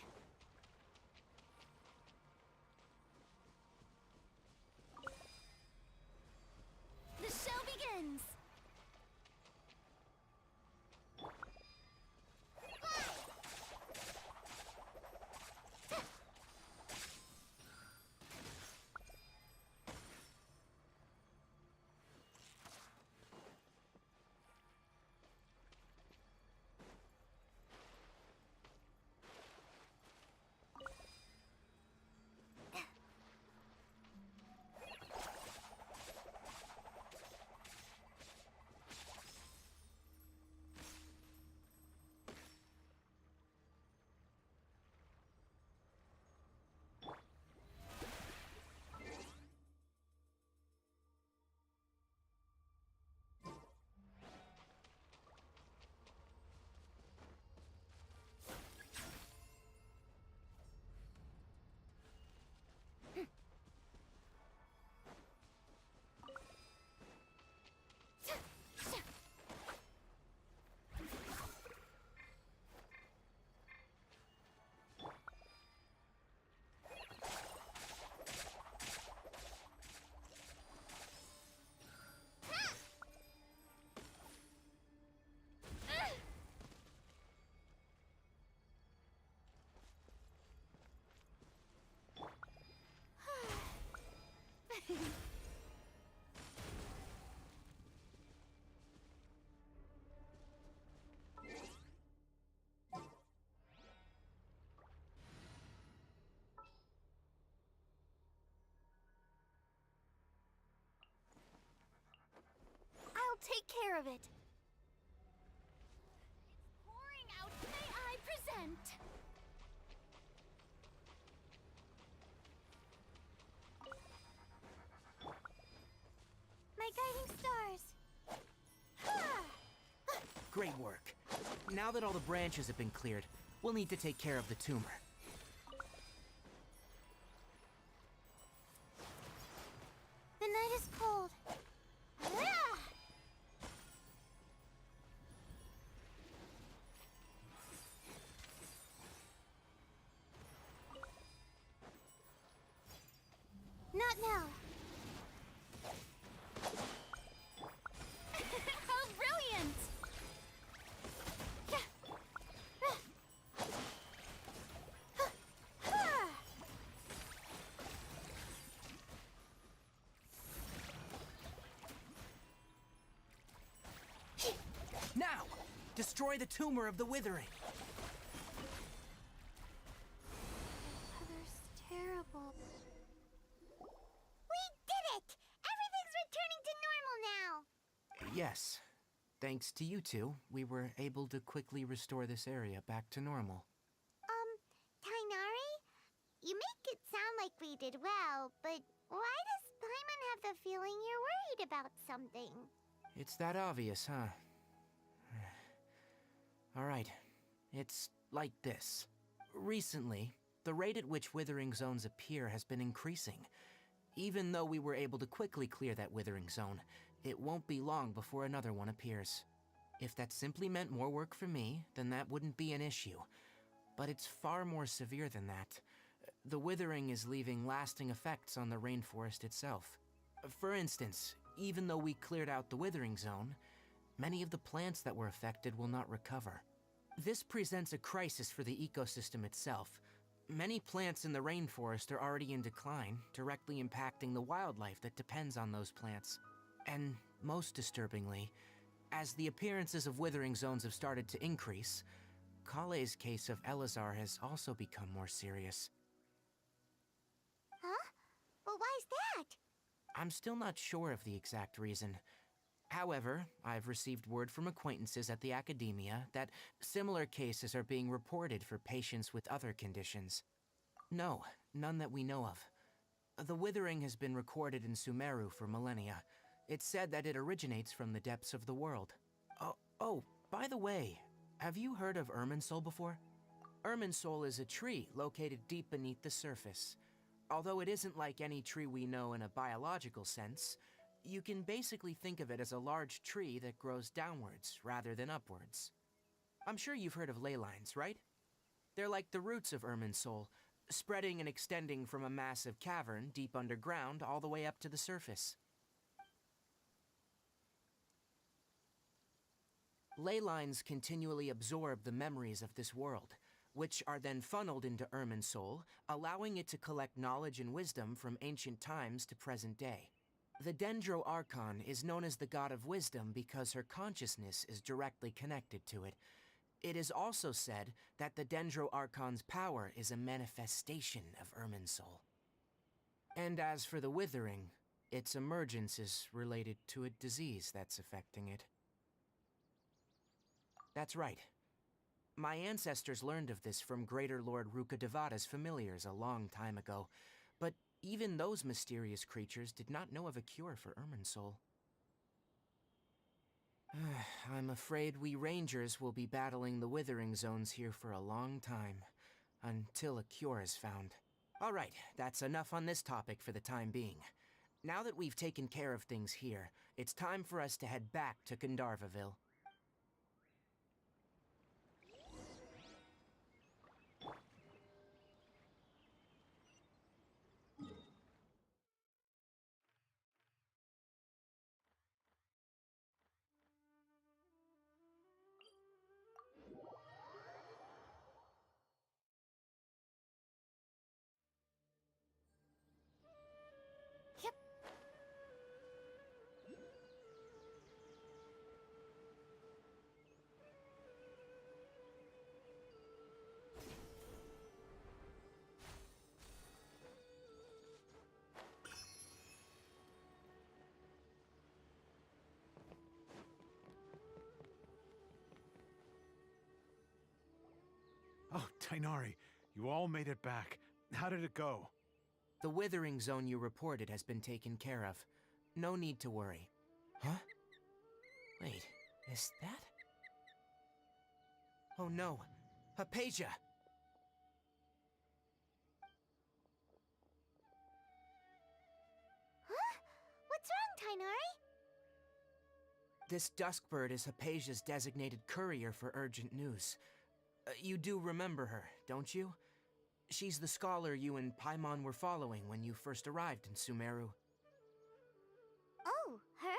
The show begins. care of it. It's pouring out. May I present? My guiding stars.
Great work. Now that all the branches have been cleared, we'll need to take care of the tumor.
The night is cold. Not now. How brilliant!
Now! Destroy the tumor of the withering!
Weather's terrible.
We did it! Everything's returning to normal now!
Yes. Thanks to you two, we were able to quickly restore this area back to normal.
Tainari? You make it sound like we did well, but why does Paimon have the feeling you're worried about something?
It's that obvious, huh? Alright, it's like this. Recently, the rate at which withering zones appear has been increasing. Even though we were able to quickly clear that withering zone, it won't be long before another one appears. If that simply meant more work for me, then that wouldn't be an issue. But it's far more severe than that. The withering is leaving lasting effects on the rainforest itself. For instance, even though we cleared out the withering zone, many of the plants that were affected will not recover. This presents a crisis for the ecosystem itself. Many plants in the rainforest are already in decline, directly impacting the wildlife that depends on those plants. And most disturbingly, as the appearances of withering zones have started to increase, Kale's case of Elazar has also become more serious.
Huh? But why's that?
I'm still not sure of the exact reason. However, I've received word from acquaintances at the academia that similar cases are being reported for patients with other conditions. No, none that we know of. The withering has been recorded in Sumeru for millennia. It's said that it originates from the depths of the world. Oh, by the way, have you heard of Irminsul before? Irminsul is a tree located deep beneath the surface. Although it isn't like any tree we know in a biological sense, you can basically think of it as a large tree that grows downwards rather than upwards. I'm sure you've heard of ley lines, right? They're like the roots of Irminsul, spreading and extending from a massive cavern deep underground all the way up to the surface. Ley lines continually absorb the memories of this world, which are then funneled into Irminsul, allowing it to collect knowledge and wisdom from ancient times to present day. The Dendro Archon is known as the God of Wisdom because her consciousness is directly connected to it. It is also said that the Dendro Archon's power is a manifestation of Irminsul. And as for the Withering, its emergence is related to a disease that's affecting it. That's right. My ancestors learned of this from Greater Lord Rukkhadevada's familiars a long time ago, but even those mysterious creatures did not know of a cure for Irminsul. I'm afraid we Rangers will be battling the Withering Zones here for a long time, until a cure is found. Alright, that's enough on this topic for the time being. Now that we've taken care of things here, it's time for us to head back to Gandharvaville.
Tainari, you all made it back. How did it go?
The withering zone you reported has been taken care of. No need to worry. Huh? Wait, is that? Oh no, Hypatia!
Huh? What's wrong, Tainari?
This Duskbird is Hypatia's designated courier for urgent news. You do remember her, don't you? She's the scholar you and Paimon were following when you first arrived in Sumeru.
Oh, her?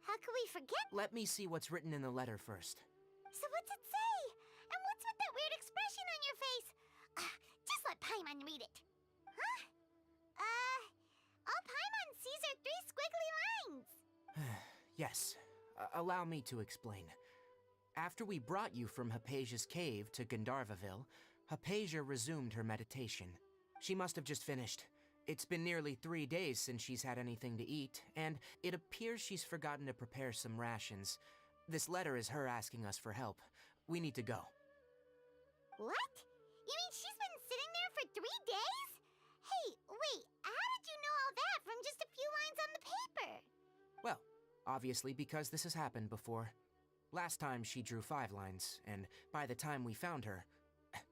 How could we forget?
Let me see what's written in the letter first.
So what's it say? And what's with that weird expression on your face? Just let Paimon read it. Huh? All Paimon sees are 3 squiggly lines.
Yes, allow me to explain. After we brought you from Hypatia's cave to Gandharvaville, Hypatia resumed her meditation. She must have just finished. It's been nearly 3 days since she's had anything to eat, and it appears she's forgotten to prepare some rations. This letter is her asking us for help. We need to go.
What? You mean she's been sitting there for 3 days? Hey, wait, how did you know all that from just a few lines on the paper?
Well, obviously because this has happened before. Last time she drew 5 lines, and by the time we found her,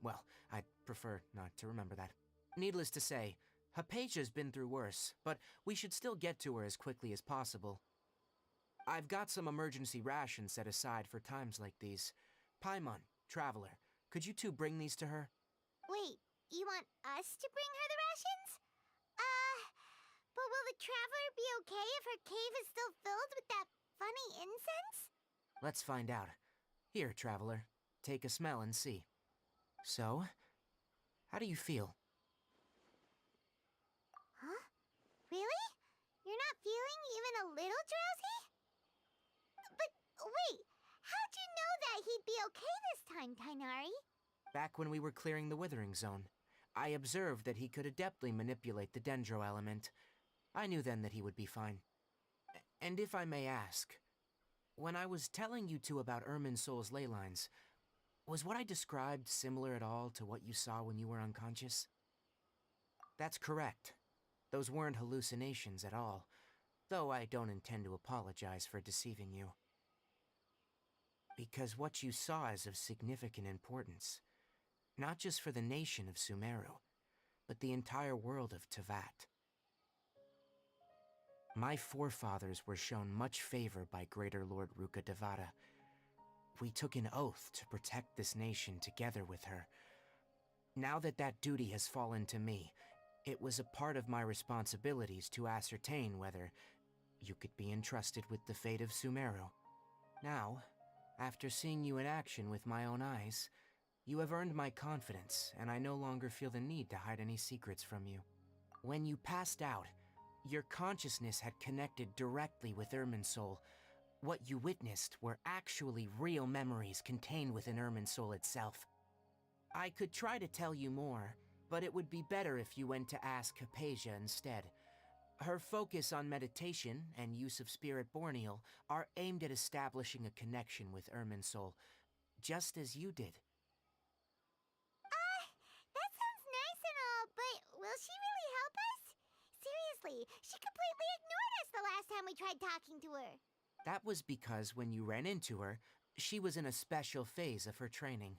well, I'd prefer not to remember that. Needless to say, Hypatia's been through worse, but we should still get to her as quickly as possible. I've got some emergency rations set aside for times like these. Paimon, Traveler, could you two bring these to her?
Wait, you want us to bring her the rations? But will the Traveler be okay if her cave is still filled with that funny incense?
Let's find out. Here, Traveler, take a smell and see. So, how do you feel?
Huh? Really? You're not feeling even a little drowsy? But wait, how'd you know that he'd be okay this time, Tainari?
Back when we were clearing the Withering Zone, I observed that he could adeptly manipulate the Dendro element. I knew then that he would be fine. And if I may ask, when I was telling you two about Irminsol's ley lines, was what I described similar at all to what you saw when you were unconscious? That's correct. Those weren't hallucinations at all, though I don't intend to apologize for deceiving you. Because what you saw is of significant importance, not just for the nation of Sumeru, but the entire world of Teyvat. My forefathers were shown much favor by Greater Lord Rukkhadevata. We took an oath to protect this nation together with her. Now that that duty has fallen to me, it was a part of my responsibilities to ascertain whether you could be entrusted with the fate of Sumeru. Now, after seeing you in action with my own eyes, you have earned my confidence, and I no longer feel the need to hide any secrets from you. When you passed out, your consciousness had connected directly with Irminsul. What you witnessed were actually real memories contained within Irminsul itself. I could try to tell you more, but it would be better if you went to ask Hypatia instead. Her focus on meditation and use of Spirit Borneal are aimed at establishing a connection with Irminsul, just as you did.
That sounds nice and all, but will she really help us? Seriously, she completely ignored us the last time we tried talking to her.
That was because when you ran into her, she was in a special phase of her training.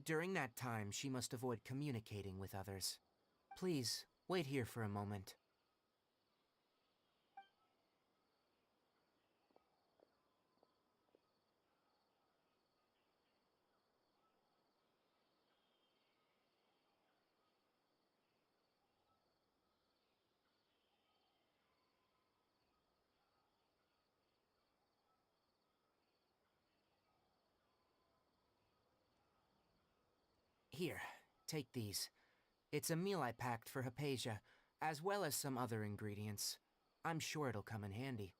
During that time, she must avoid communicating with others. Please, wait here for a moment. Here, take these. It's a meal I packed for Hypatia, as well as some other ingredients. I'm sure it'll come in handy.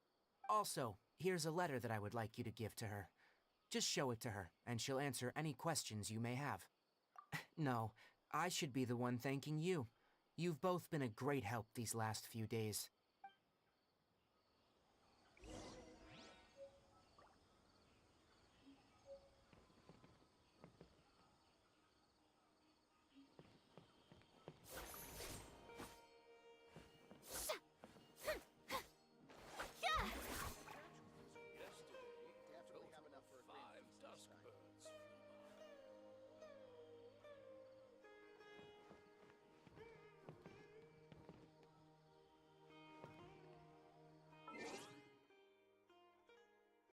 Also, here's a letter that I would like you to give to her. Just show it to her, and she'll answer any questions you may have. No, I should be the one thanking you. You've both been a great help these last few days.